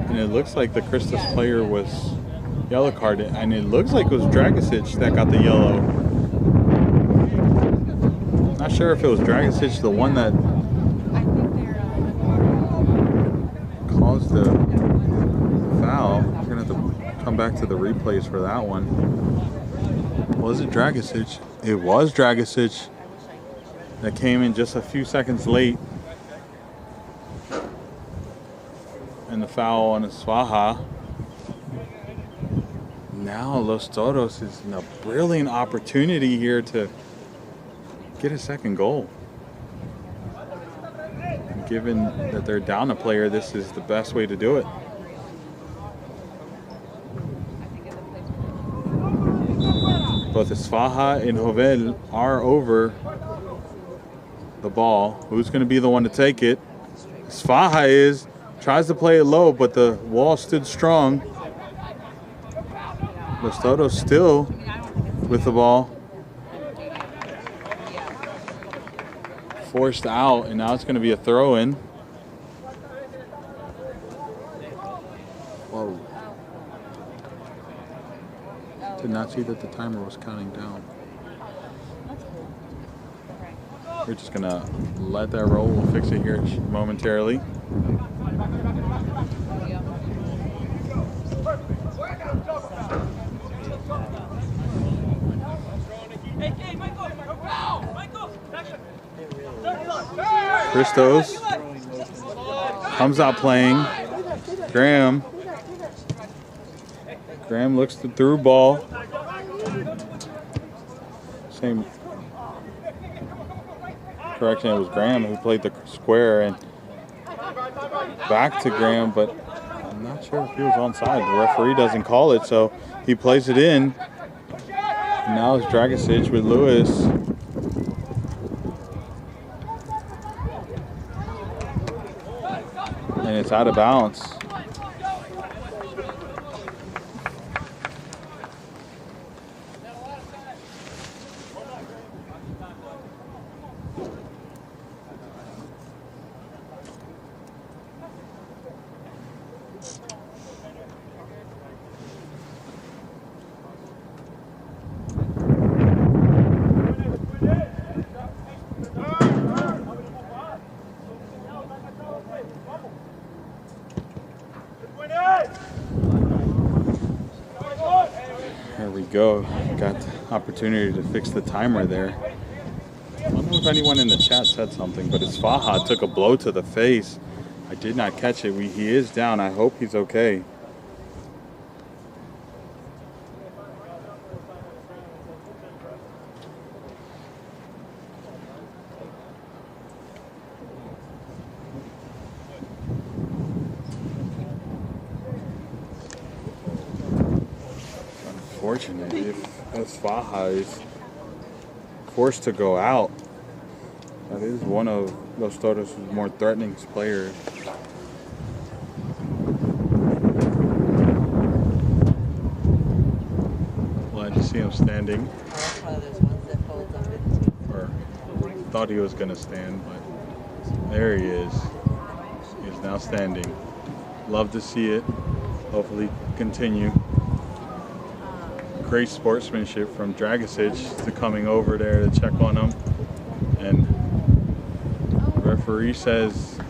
And it looks like the Christos player was yellow carded, and it looks like it was Dragicic that got the yellow. Not sure if it was Dragicic, the one that caused the foul. We're gonna have to come back to the replays for that one. Was it Dragicic? It was Dragicic that came in just a few seconds late. And the foul on Svaha. Now Los Toros is in a brilliant opportunity here to get a second goal. Given that they're down a player, this is the best way to do it. Both Svaha and Jovel are over the ball. Who's going to be the one to take it? Svaha is. Tries to play it low, but the wall stood strong. Los Toros still with the ball. Forced out, and now it's going to be a throw-in. Whoa. Did not see that the timer was counting down. We're just going to let that roll. We'll fix it here momentarily. Christos comes out playing. Graham looks the through ball. Same correction, it was Graham who played the square and back to Graham, but I'm not sure if he was onside. The referee doesn't call it, so he plays it in. And now it's Dragicic with Lewis. And it's out of bounds. There we go. Got the opportunity to fix the timer there. I don't know if anyone in the chat said something, but his Faha took a blow to the face. I did not catch it. He is down. I hope he's okay. Unfortunate if Faha is forced to go out. That is one of Los Toros' more threatening players. Glad to see him standing. Or thought he was going to stand, but there he is. He's now standing. Love to see it. Hopefully continue. Great sportsmanship from Dragicic to coming over there to check on him. And the referee says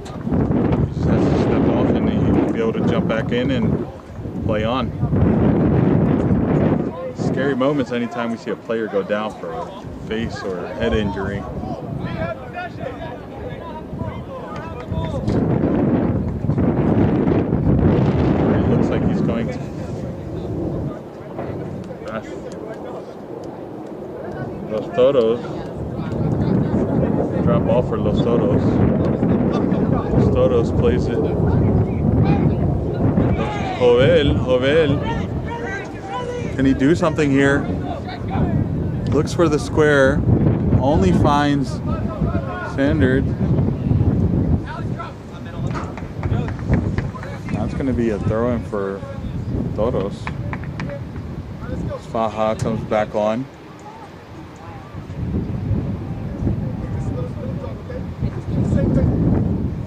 he just has to step off and he'll be able to jump back in and play on. Scary moments anytime we see a player go down for a face or a head injury. It looks like he's going to Los Toros. Drop ball for Los Toros. Los Toros plays it. Jovel. Can he do something here? Looks for the square. Only finds Sanders. That's going to be a throw-in for Toros. Faha comes back on.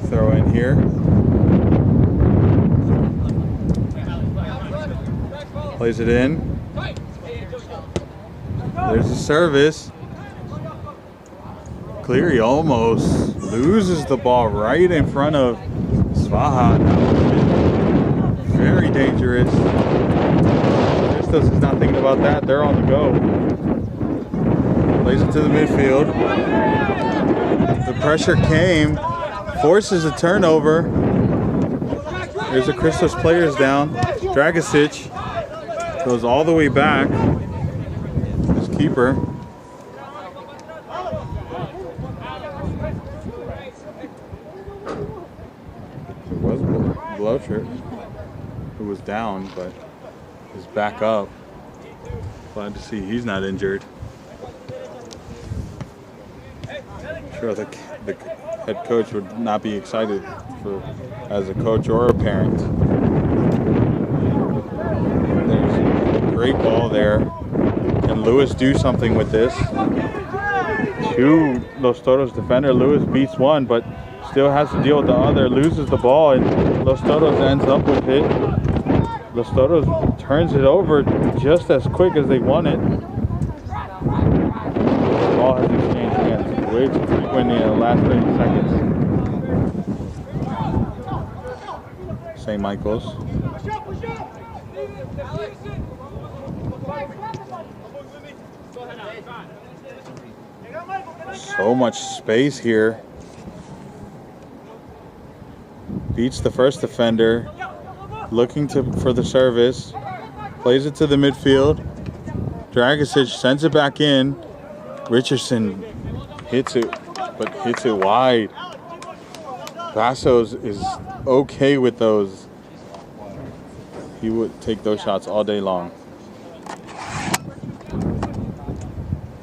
Throw in here. Plays it in. There's a service. Cleary almost loses the ball right in front of Svaha. Very dangerous. Christos is not thinking about that. They're on the go. Plays it to the midfield. The pressure came. Forces a turnover. There's a Christos players down. Dragicic goes all the way back. His keeper. It was Blocher who was down, but is back up. Glad to see he's not injured. I'm sure the head coach would not be excited as a coach or a parent. There's a great ball there. Can Lewis do something with this? Two Los Toros defender. Lewis beats one, but still has to deal with the other. Loses the ball, and Los Toros ends up with it. Los Toros turns it over just as quick as they won it. The ball has exchanged hands way too frequently in the last 30 seconds. St. Michael's. So much space here. Beats the first defender. Looking for the service. Plays it to the midfield. Dragicic sends it back in. Richardson hits it, but hits it wide. Bassos is okay with those. He would take those shots all day long.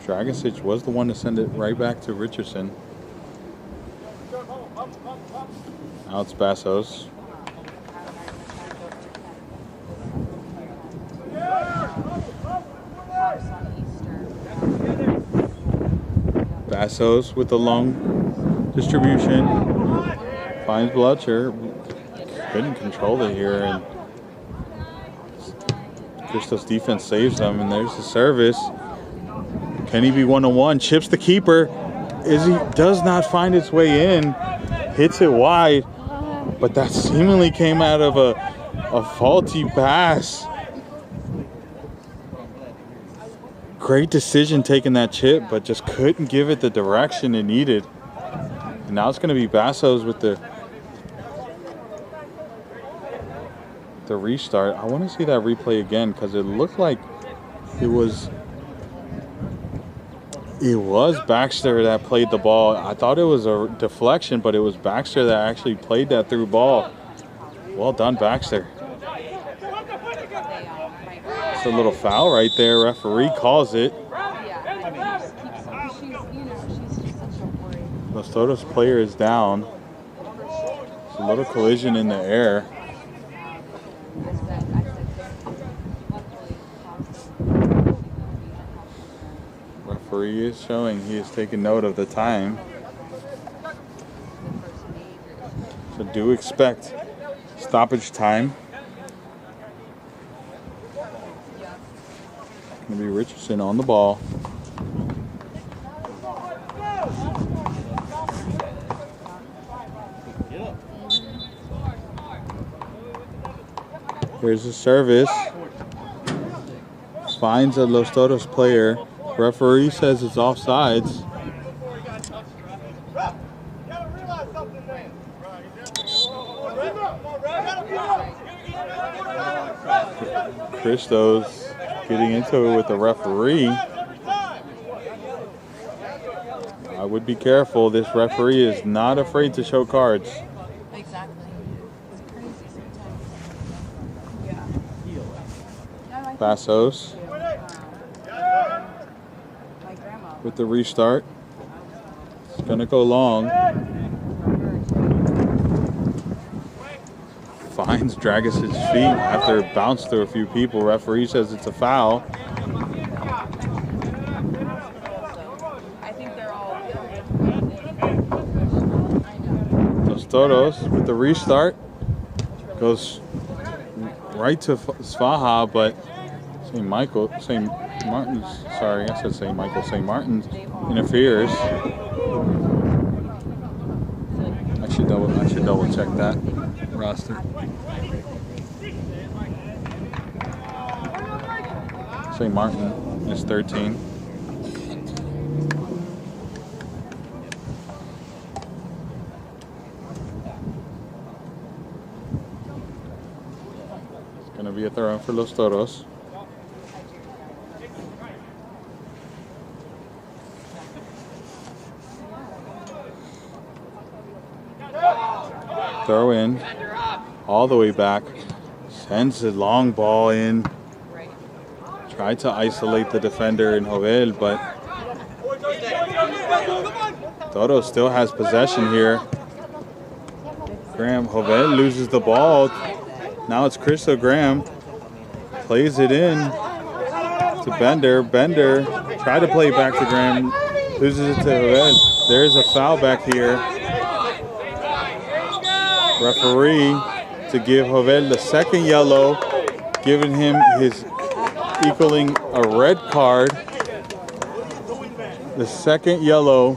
Dragicic was the one to send it right back to Richardson. Now it's Bassos. Bassos with the long distribution. Finds Blucher. Couldn't control it here, and Christos' defense saves them, and there's the service. Can he be one-on-one? Chips the keeper. Izzy does not find its way in. Hits it wide, but that seemingly came out of a faulty pass. Great decision taking that chip, but just couldn't give it the direction it needed. And now it's going to be Bassos with the restart. I want to see that replay again because it looked like it was Baxter that played the ball. I thought it was a deflection, but it was Baxter that actually played that through ball. Well done, Baxter. It's a little foul right there. Referee calls it. Los Toros player is down. It's a little collision in the air. Referee is showing he is taking note of the time. So do expect stoppage time. Gonna be Richardson on the ball. Here's the service. Finds a Los Toros player. Referee says it's offsides. Christos getting into it with the referee. I would be careful. This referee is not afraid to show cards. Exactly. It's crazy sometimes. Bassos with the restart. It's gonna go long. Finds Dragic's feet after it bounced through a few people. Referee says it's a foul. I think they're all. Los Toros with the restart. Goes right to Svaha, but St. Martin's, sorry, I said St. Michael, St. Martin's interferes. I should double check that roster. St. Martin is 13. It's going to be a throw for Los Toros. Throw in, all the way back, sends the long ball in. Tried to isolate the defender in Jovel, but Toros still has possession here. Jovel loses the ball. Now it's Christo Graham. Plays it in to Bender. Bender tried to play it back to Graham. Loses it to Jovel. There's a foul back here. Referee to give Jovel the second yellow, giving him his equaling a red card. The second yellow.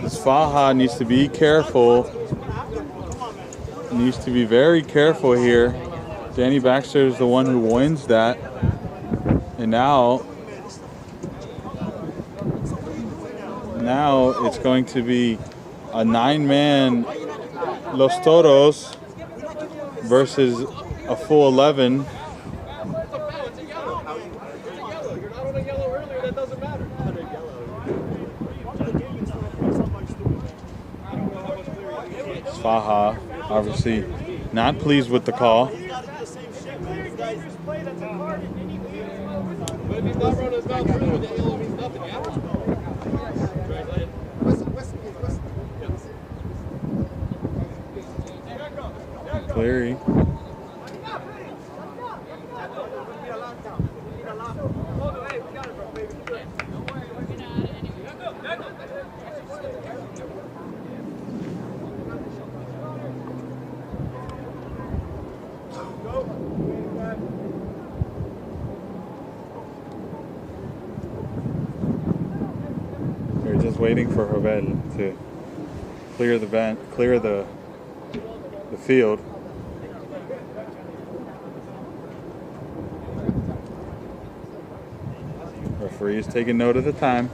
Svaha needs to be careful. Needs to be very careful here. Danny Baxter is the one who wins that. And now Now it's going to be a 9-man Los Toros versus a full 11. Faha obviously not pleased with the call. Cleary. They're just waiting for Jovel to clear the field. Referee is taking note of the time.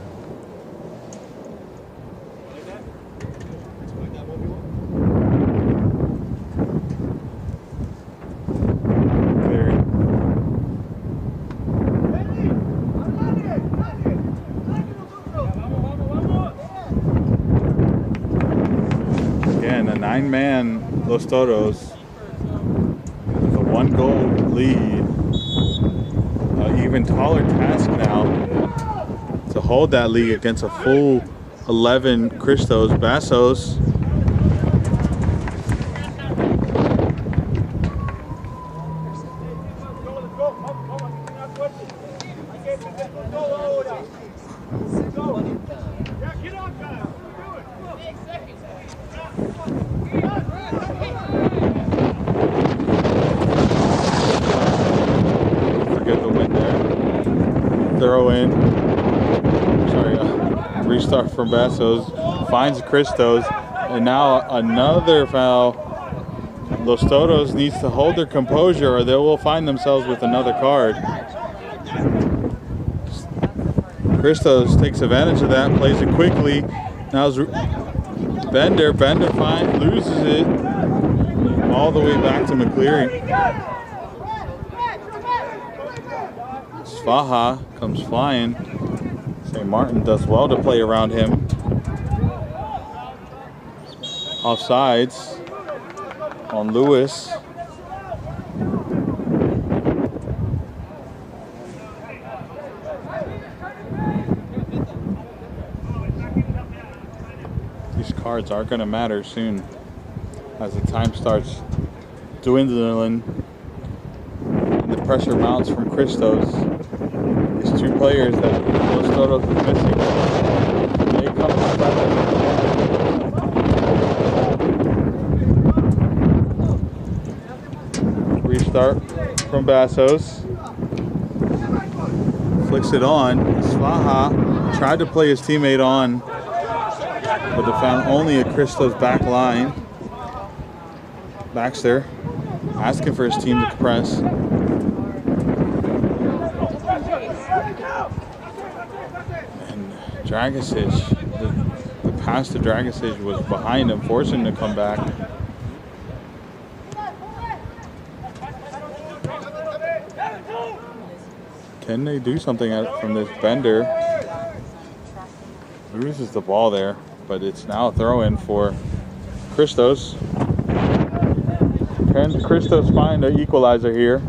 Again, a 9-man Los Toros with a 1-goal lead. Even taller task now to hold that lead against a full 11 Christos. Bassos throw in, restart from Bassos, finds Christos, and now another foul. Los Toros needs to hold their composure or they will find themselves with another card. Christos takes advantage of that, plays it quickly. Now Bender loses it all the way back to McCleary. Faha comes flying. St. Martin does well to play around him. Offsides on Lewis. These cards are going to matter soon as the time starts dwindling and the pressure mounts from Christos. These two players that Los Toros is missing, they come together. Restart from Bassos. Flicks it on. Svaha tried to play his teammate on, but they found only a Christos back line. Baxter asking for his team to press. Dragicic, the pass to Dragicic was behind him, forcing him to come back. Can they do something from this Bender? Loses the ball there, but it's now a throw-in for Christos. Can Christos find an equalizer here?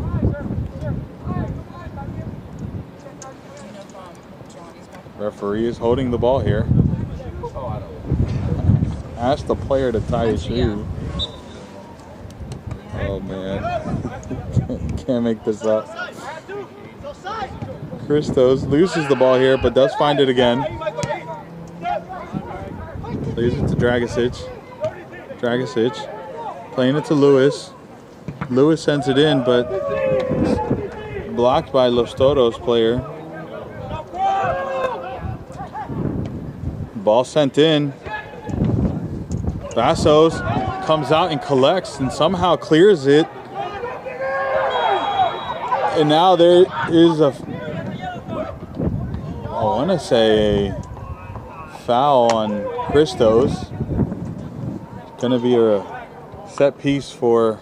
Referee is holding the ball here. Ask the player to tie his shoe. Oh man, can't make this up. Christos loses the ball here, but does find it again. Plays it to Dragicic. Dragicic playing it to Lewis. Lewis sends it in, but blocked by Los Toros player. Ball sent in. Bassos comes out and collects and somehow clears it. And now there is I want to say a foul on Christos. It's gonna be a set piece for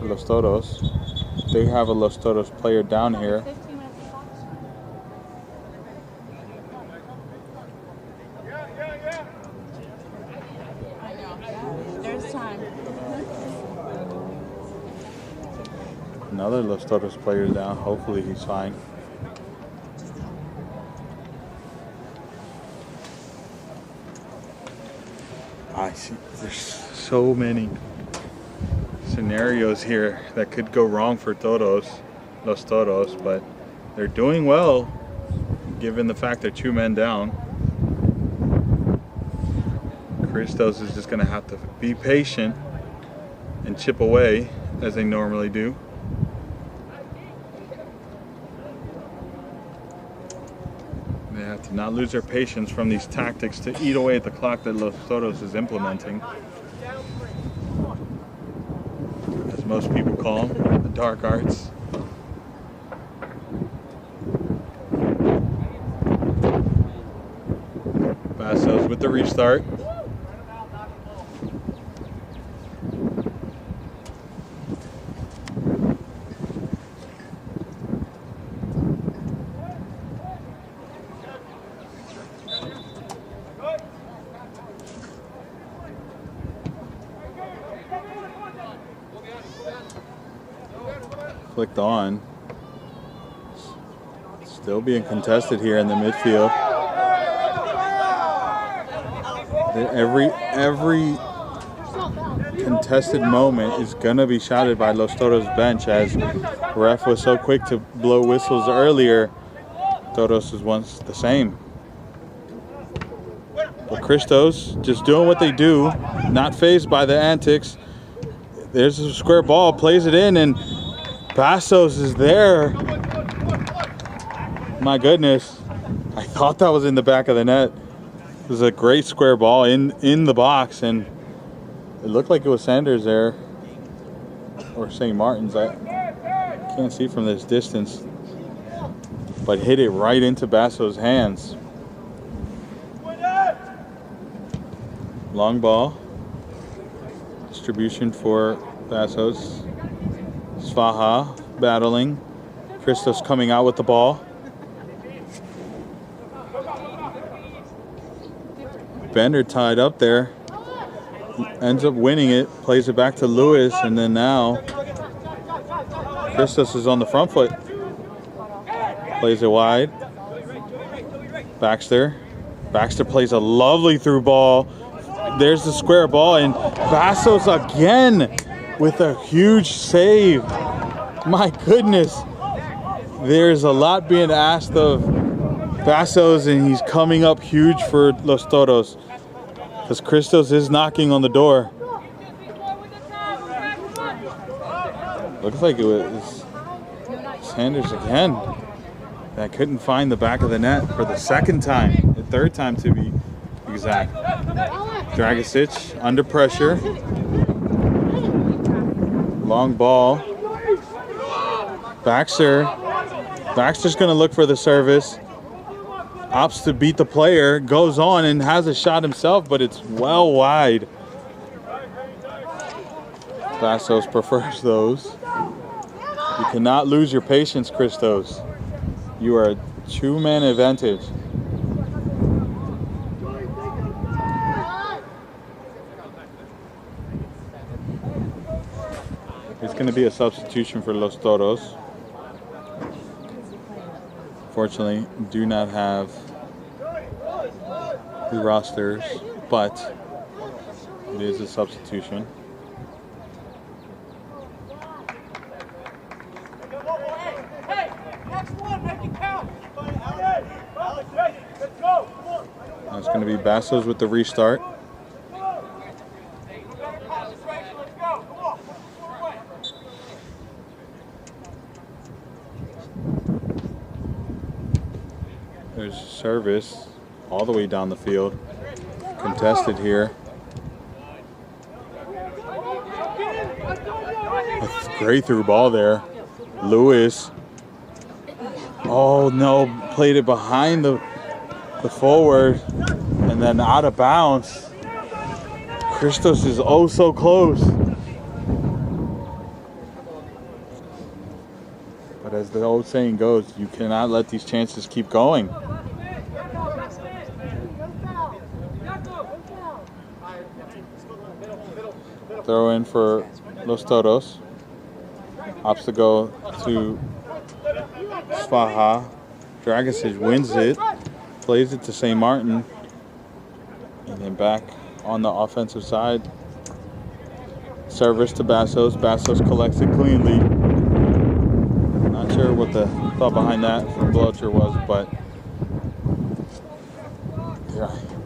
Los Toros. They have a Los Toros player down here. There's time. Another Los Toros player down. Hopefully he's fine. I see. There's so many scenarios here that could go wrong for Los Toros, but they're doing well given the fact they're 2 men down. Christos is just going to have to be patient and chip away as they normally do. They have to not lose their patience from these tactics to eat away at the clock that Los Toros is implementing. As most people call them, the dark arts. Bastos with the restart. Flicked on. Still being contested here in the midfield. Every contested moment is gonna be shouted by Los Toros bench, as ref was so quick to blow whistles earlier. Toros is once the same. But Christos just doing what they do, not fazed by the antics. There's a square ball, plays it in, and Bastos is there. My goodness. I thought that was in the back of the net. It was a great square ball in the box, and it looked like it was Sanders there, or St. Martin's. I can't see from this distance, but hit it right into Bastos' hands. Long ball. Distribution for Bastos. Svaha battling. Christos coming out with the ball. Bender tied up there. Ends up winning it. Plays it back to Lewis, and then now Christos is on the front foot. Plays it wide. Baxter. Baxter plays a lovely through ball. There's the square ball, and Bastos again with a huge save. My goodness. There's a lot being asked of Bastos, and he's coming up huge for Los Toros, because Christos is knocking on the door. Looks like it was Sanders again that couldn't find the back of the net for the second time, the third time to be exact. Dragicic under pressure. Long ball. Baxter's going to look for the service. Opts to beat the player. Goes on and has a shot himself, but it's well wide. Bastos prefers those. You cannot lose your patience, Christos. You are a 2-man advantage. It's going to be a substitution for Los Toros. Fortunately, do not have the rosters, but it is a substitution. That's going to be Bastos with the restart. There's service all the way down the field. Contested here. A great through ball there. Lewis. Oh no, played it behind the the forward, and then out of bounds. Christos is oh so close. But as the old saying goes, you cannot let these chances keep going. Throw in for Los Toros. Opts to go to Svaha. Dragicic wins it, plays it to St. Martin, and then back on the offensive side. Service to Bassos. Bassos collects it cleanly. Not sure what the thought behind that from Blocher was, but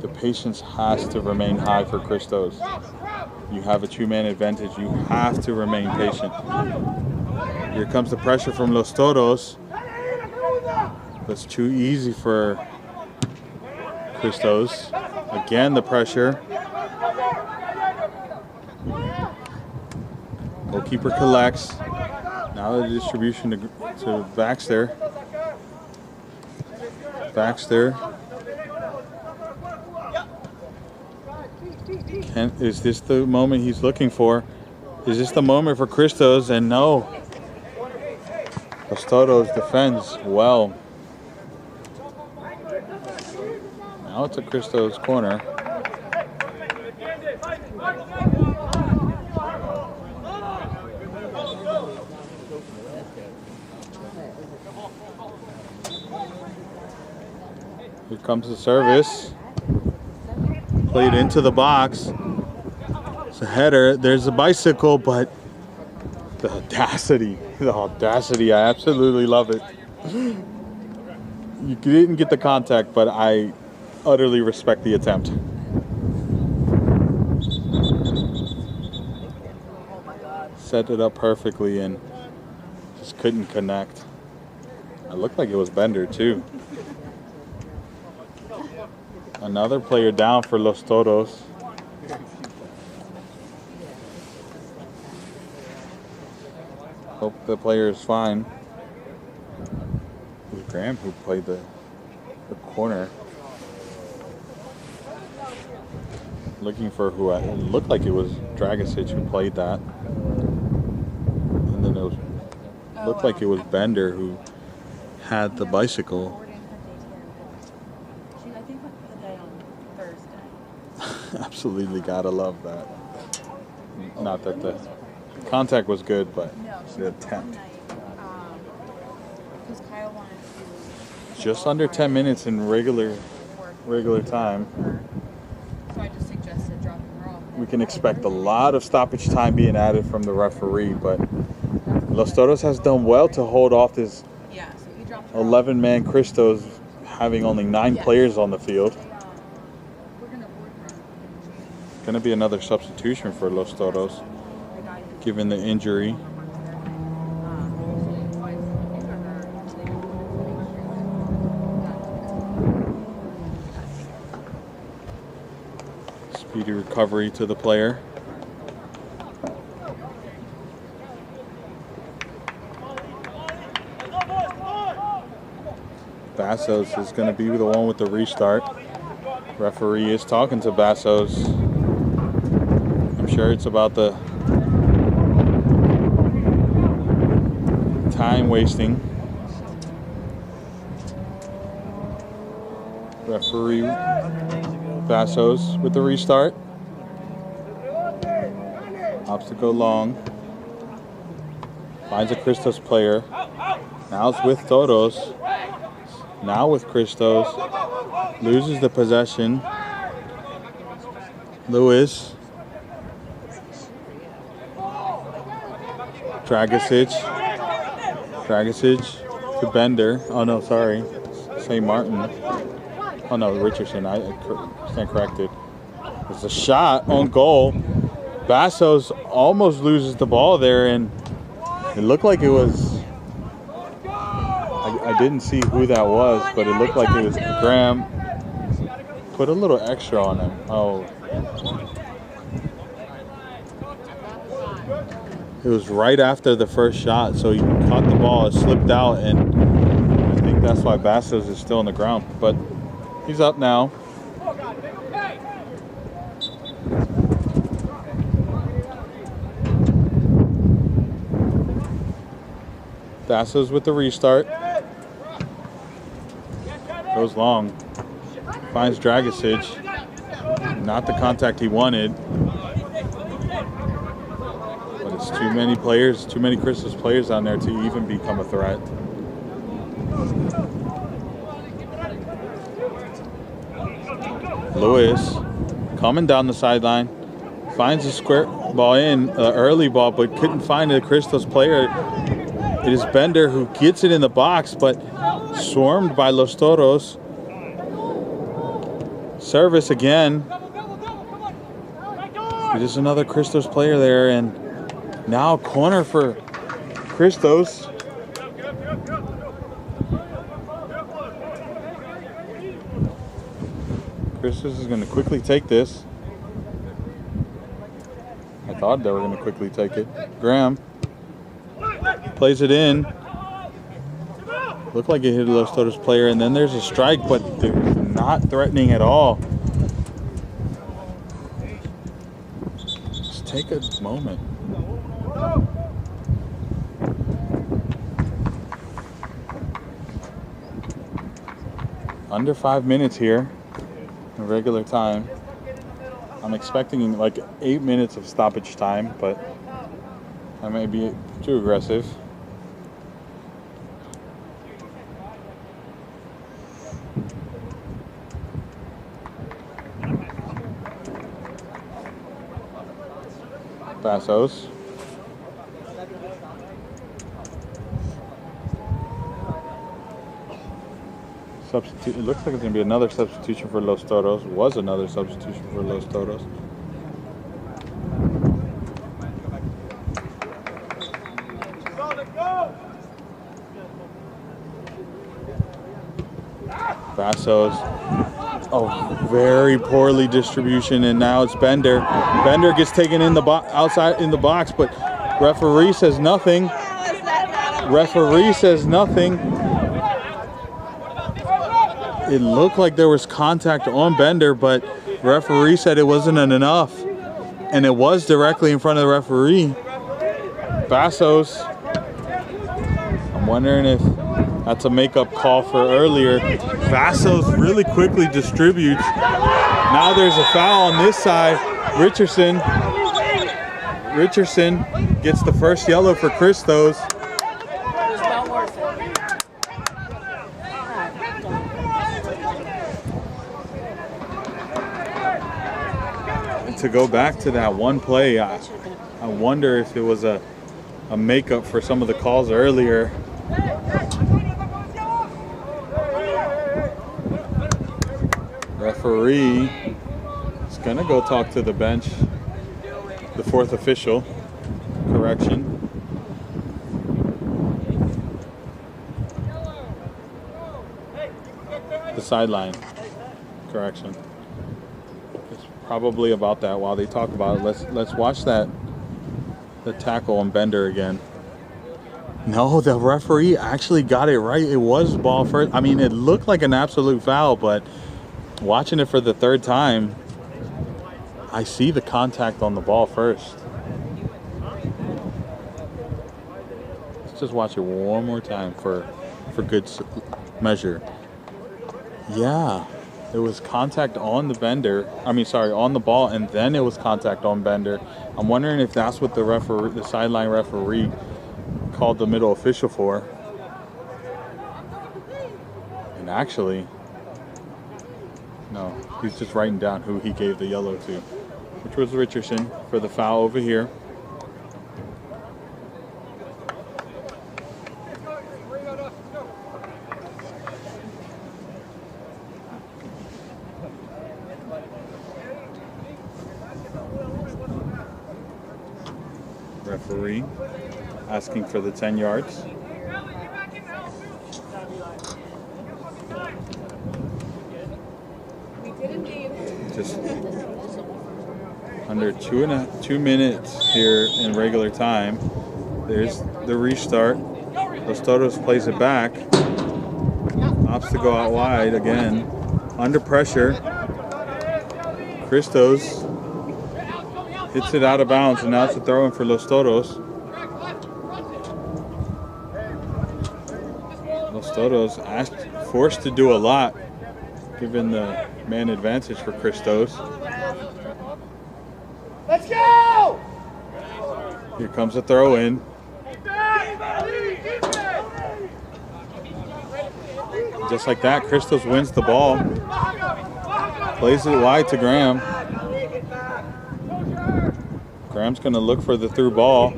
the patience has to remain high for Christos. You have a two-man advantage. You have to remain patient. Here comes the pressure from Los Toros. That's too easy for Christos. Again, the pressure. Goalkeeper collects. Now the distribution to Baxter. Baxter. Is this the moment he's looking for? Is this the moment for Christos? And no. Los Toros defends well. Now it's a Christos corner. Here comes the service. Played into the box. It's a header. There's a bicycle, but the audacity, I absolutely love it. You didn't get the contact, but I utterly respect the attempt. Set it up perfectly and just couldn't connect. It looked like it was Bender too. Another player down for Los Toros. Hope the player is fine. It was Graham who played the corner. Looking for who it looked like it was Dragicic who played that. And then it looked like it was Bender who had the bicycle. Absolutely gotta love that. Not that the contact was good, but the attempt. Just under 10 minutes in regular time. So I just suggested dropping her off. We can expect a lot of stoppage time being added from the referee, but Los Toros has done well to hold off this 11-man Christos, having only 9 players on the field. Going to be another substitution for Los Toros, given the injury. Speedy recovery to the player. Bassos is going to be the one with the restart. Referee is talking to Bassos. I'm sure it's about the time wasting. Referee Bassos with the restart. Obstacle long. Finds a Christos player. Now it's with Toros. Now with Christos. Loses the possession. Lewis. Dragicic to Bender. Oh no, sorry. St. Martin. Oh no, Richardson. I stand corrected. It's a shot on goal. Bassos almost loses the ball there, and it looked like it was. I didn't see who that was, but it looked like it was Graham. Put a little extra on him. Oh. It was right after the first shot, so he caught the ball, it slipped out, and I think that's why Bassos is still on the ground. But He's up now. Dassos with the restart. Goes long. Finds Dragicic. Not the contact he wanted. But it's too many players, too many Christos players down there to even become a threat. Lewis coming down the sideline. Finds a square ball in, early ball, but couldn't find a Christos player. It is Bender who gets it in the box, but swarmed by Los Toros. Service again. It is another Christos player there, and now corner for Christos. Christos is going to quickly take this. I thought they were going to quickly take it. Graham plays it in. Looked like it hit a Los Toros player, and then there's a strike, but they're not threatening at all. Just take a moment. Under 5 minutes here in regular time. I'm expecting like 8 minutes of stoppage time, but I may be too aggressive. Dassos. Substitute. It looks like it's going to be another substitution for Los Toros. Was another substitution for Los Toros. Dassos. Oh, very poorly distribution, and now it's Bender. Bender gets taken in the outside in the box, but referee says nothing. Referee says nothing. It looked like there was contact on Bender, but referee said it wasn't enough, and it was directly in front of the referee. Dassos. I'm wondering if that's a makeup call for earlier. Dassos really quickly distributes. Now there's a foul on this side. Richardson gets the first yellow for Christos. To go back to that one play, I wonder if it was a makeup for some of the calls earlier. Referee is gonna go talk to the bench. The fourth official. Correction. The sideline. Correction. It's probably about that while they talk about it. Let's watch that. The tackle on Bender again. No, the referee actually got it right. It was ball first. I mean, it looked like an absolute foul, but watching it for the third time, I see the contact on the ball first. Let's just watch it one more time for good measure. Yeah, it was contact on the Bender. On the ball, and then it was contact on Bender. I'm wondering if that's what the sideline referee called the middle official for. And actually, no, he's just writing down who he gave the yellow to, which was Richardson for the foul over here. Referee asking for the 10 yards. Just under 2 minutes here in regular time. There's the restart. Los Toros plays it back. Opts to go out wide again under pressure. Christos hits it out of bounds, and now it's a throw in for Los Toros. Los Toros forced to do a lot, given the man advantage for Christos. Let's go! Here comes a throw in. Just like that, Christos wins the ball. Plays it wide to Graham. Graham's going to look for the through ball.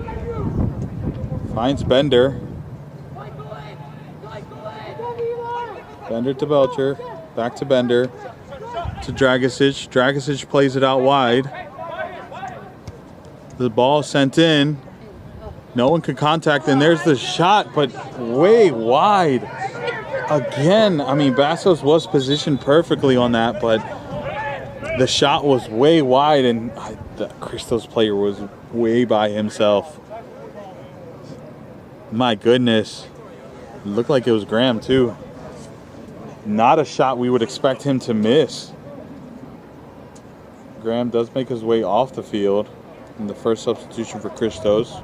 Finds Bender. Bender to Belcher. Back to Bender. To Dragicic. Dragicic plays it out wide. The ball sent in. No one could contact, and there's the shot, but way wide. Again, I mean, Bassos was positioned perfectly on that, but the shot was way wide, and the Christos player was way by himself. My goodness. It looked like it was Graham, too. Not a shot we would expect him to miss. Graham does make his way off the field in the first substitution for Christos.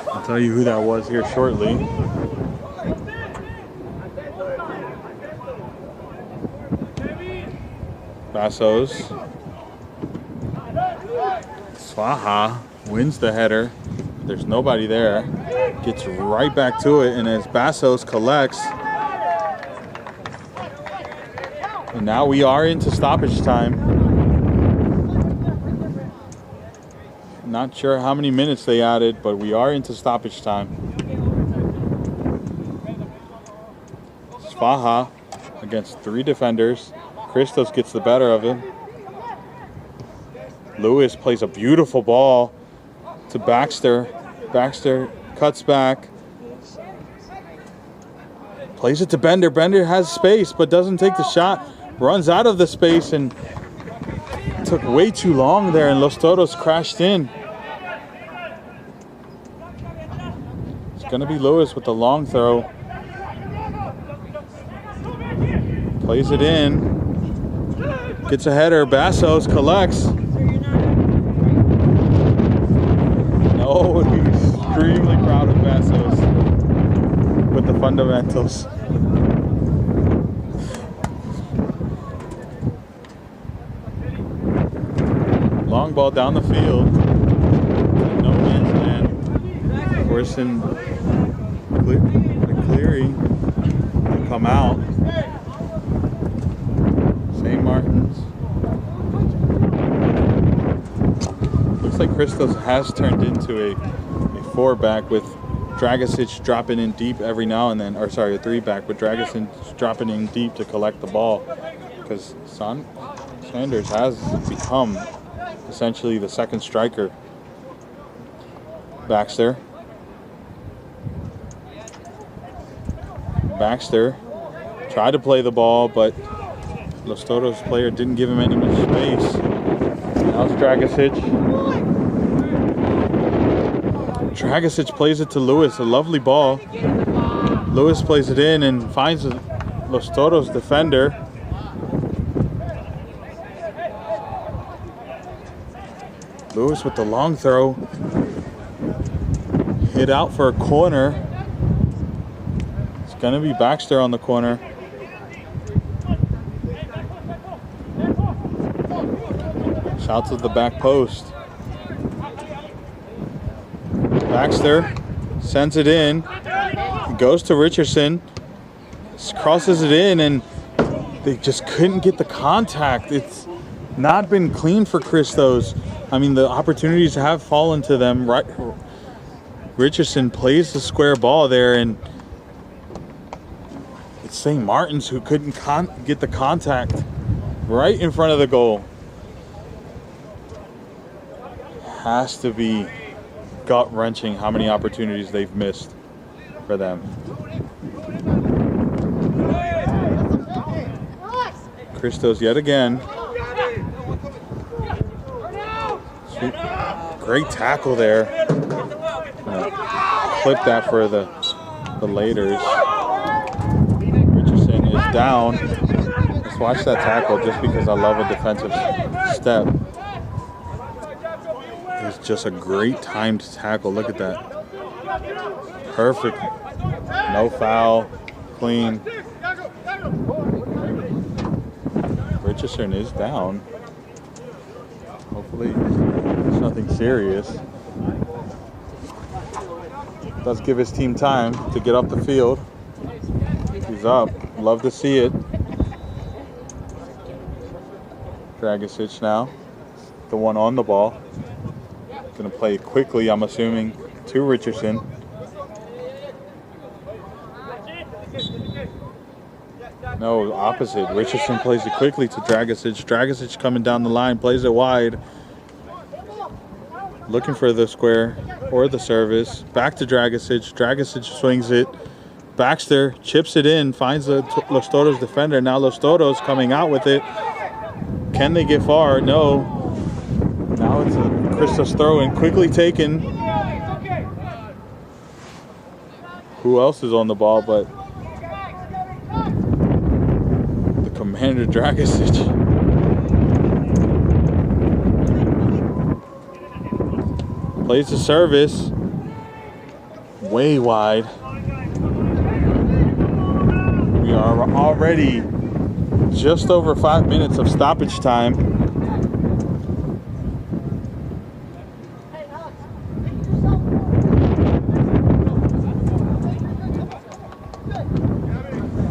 I'll tell you who that was here shortly. Bassos. Svaha wins the header. There's nobody there. Gets right back to it, and as Bassos collects. And now we are into stoppage time. Not sure how many minutes they added, but we are into stoppage time. Svaha against 3 defenders. Christos gets the better of him. Lewis plays a beautiful ball to Baxter. Baxter cuts back. Plays it to Bender. Bender has space but doesn't take the shot. Runs out of the space and took way too long there, and Los Toros crashed in. It's going to be Lewis with the long throw. Plays it in. Gets a header. Bassos collects. Oh, he's extremely proud of Bassos with the fundamentals. Long ball down the field. No man's land. Forcing Cleary to come out. St. Martin's. Looks like Christos has turned into a 4-back with Dragicic dropping in deep every now and then. Or sorry, a 3-back with Dragicic dropping in deep to collect the ball. Because Sanders has become essentially the second striker. Baxter. Baxter tried to play the ball, but Los Toros player didn't give him any much space. Now it's Dragicic. Dragicic plays it to Lewis, a lovely ball. Lewis plays it in and finds a Los Toros defender. Lewis with the long throw. Hit out for a corner. It's going to be Baxter on the corner. Shouts at the back post. Baxter sends it in. Goes to Richardson. Crosses it in, and they just couldn't get the contact. It's not been clean for Christos. I mean, the opportunities have fallen to them. Right, Richardson plays the square ball there, and it's St. Martin's who couldn't get the contact right in front of the goal. Has to be gut-wrenching how many opportunities they've missed for them. Christos yet again. Great tackle there. Clip that for the Laters. Richardson is down. Let's watch that tackle just because I love a defensive step. It's just a great timed tackle. Look at that. Perfect. No foul. Clean. Richardson is down. Hopefully it's nothing serious. Does give his team time to get up the field. He's up. Love to see it. Dragicic now. The one on the ball. Gonna play quickly, I'm assuming, to Richardson. No, opposite. Richardson plays it quickly to Dragicic. Dragicic coming down the line, plays it wide. Looking for the square or the service. Back to Dragicic. Dragicic swings it. Baxter chips it in, finds the Los Toros defender. Now Los Toros coming out with it. Can they get far? No. Now it's a Christos throw in, quickly taken. Who else is on the ball but the commander Dragicic. Plays the service. Way wide. We are already just over 5 minutes of stoppage time.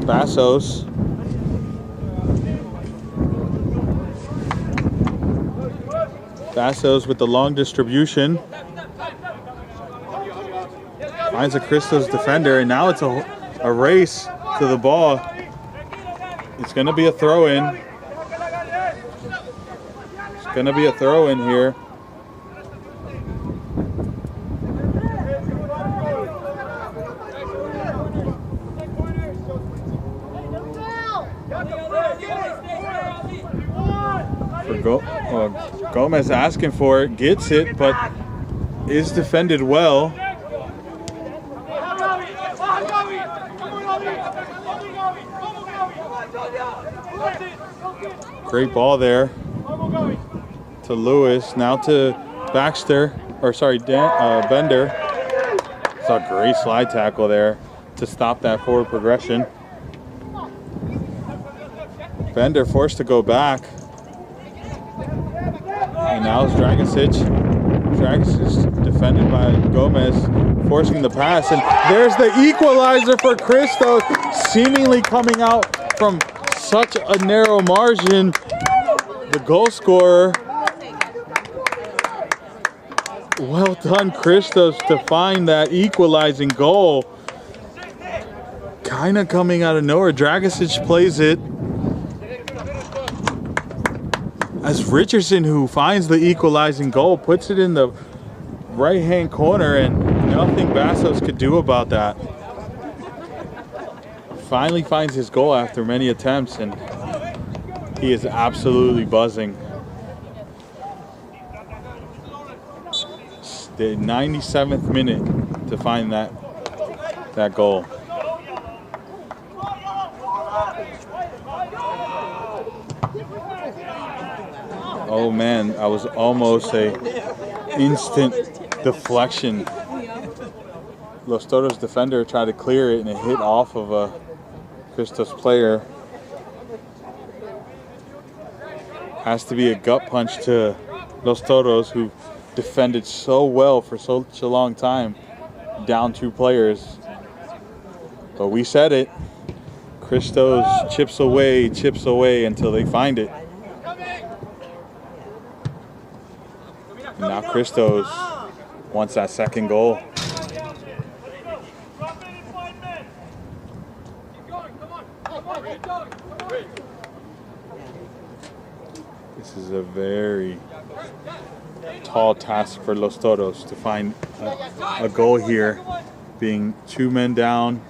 Bassos. Bassos with the long distribution. Finds a Christos defender, and now it's a race to the ball. It's going to be a throw-in. It's going to be a throw-in here. Gomez asking for it, gets it, but is defended well. Great ball there to Lewis. Now to Baxter, or sorry, Bender. It's a great slide tackle there to stop that forward progression. Bender forced to go back. And now it's Dragicic. Dragicic defended by Gomez, forcing the pass. And there's the equalizer for Christos, seemingly coming out from such a narrow margin. The goal scorer. Well done, Christos, to find that equalizing goal. Kind of coming out of nowhere. Dragicic plays it. As Richardson, who finds the equalizing goal, puts it in the right-hand corner, and nothing Bassos could do about that. Finally finds his goal after many attempts, and he is absolutely buzzing. The 97th minute to find that goal. Oh man, I was almost a instant deflection. Los Toros defender tried to clear it and it hit off of a Christos player. Has to be a gut punch to Los Toros, who defended so well for such a long time, down 2 players. But we said it. Christos chips away until they find it. And now Christos wants that second goal. This is a very tall task for Los Toros to find a goal here, being 2 men down.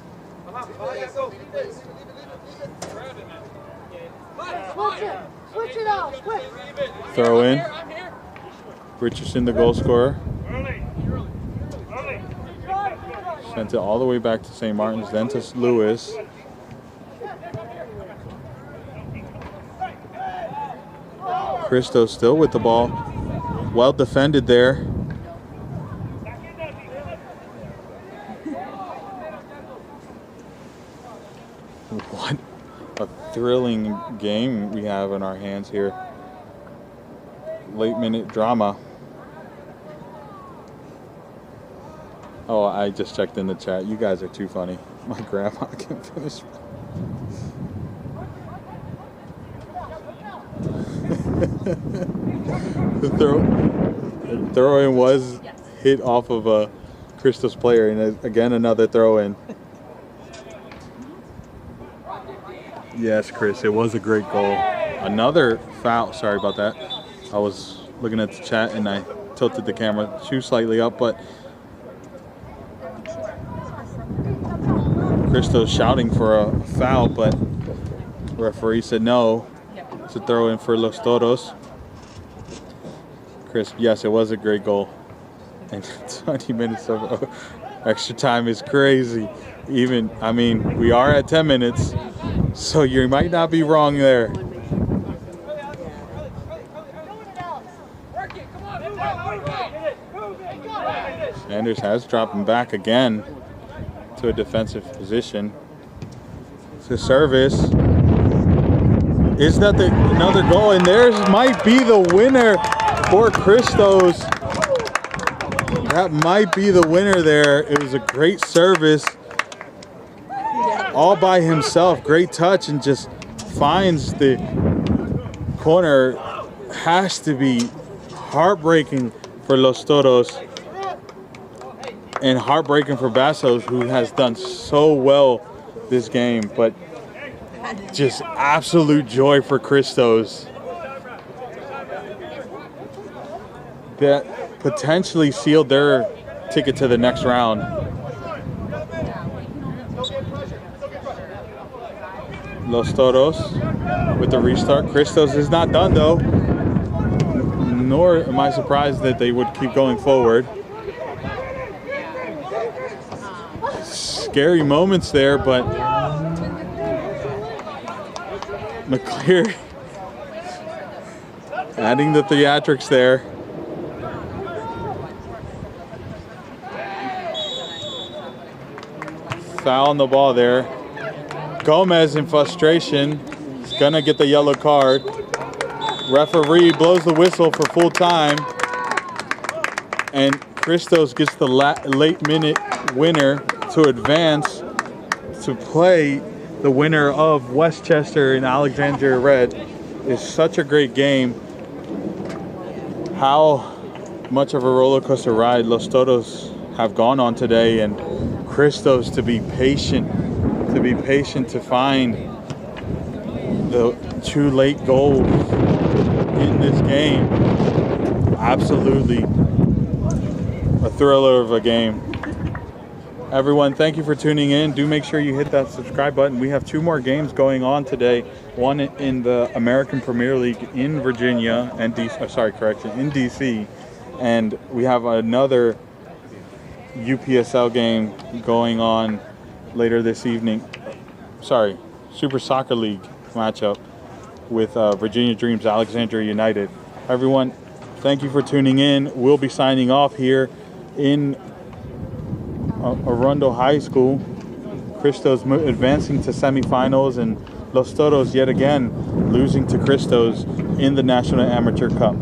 Throw in. Richardson, the goal scorer. Sent it all the way back to St. Martin's, then to Lewis. Christos still with the ball. Well defended there. What a thrilling game we have in our hands here. Late minute drama. Oh, I just checked in the chat. You guys are too funny. My grandma can finish. The throw-in was hit off of a Christos player, and again another throw-in. Yes, Chris, it was a great goal. Another foul. Sorry about that. I was looking at the chat and I tilted the camera too slightly up, but Christos shouting for a foul, but the referee said no. It's a throw in for Los Toros. Chris, yes, it was a great goal. And 20 minutes of extra time is crazy. Even, I mean, we are at 10 minutes, so you might not be wrong there. Sanders has dropped him back again to a defensive position. It's a service. Is that another goal? And theirs might be the winner for Christos. That might be the winner there. It was a great service. All by himself. Great touch and just finds the corner. Has to be heartbreaking for Los Toros. And heartbreaking for Bassos, who has done so well this game. But just absolute joy for Christos. That potentially sealed their ticket to the next round. Los Toros with the restart. Christos is not done though. Nor am I surprised that they would keep going forward. Scary moments there, but McCleary adding the theatrics there. Foul on the ball there. Gomez in frustration is gonna get the yellow card. Referee blows the whistle for full time. And Christos gets the late minute winner to advance to play the winner of Westchester and Alexandria Red. Is such a great game. How much of a roller coaster ride Los Toros have gone on today, and Christos to be patient to find the two late goals in this game. Absolutely a thriller of a game. Everyone, thank you for tuning in. Do make sure you hit that subscribe button. We have 2 more games going on today. One in the American Premier League in Virginia and in DC. And we have another UPSL game going on later this evening. Super Soccer League matchup with Virginia Dreams, Alexandria United. Everyone, thank you for tuning in. We'll be signing off here in Arundel High School. Christos advancing to semifinals, and Los Toros yet again losing to Christos in the National Amateur Cup.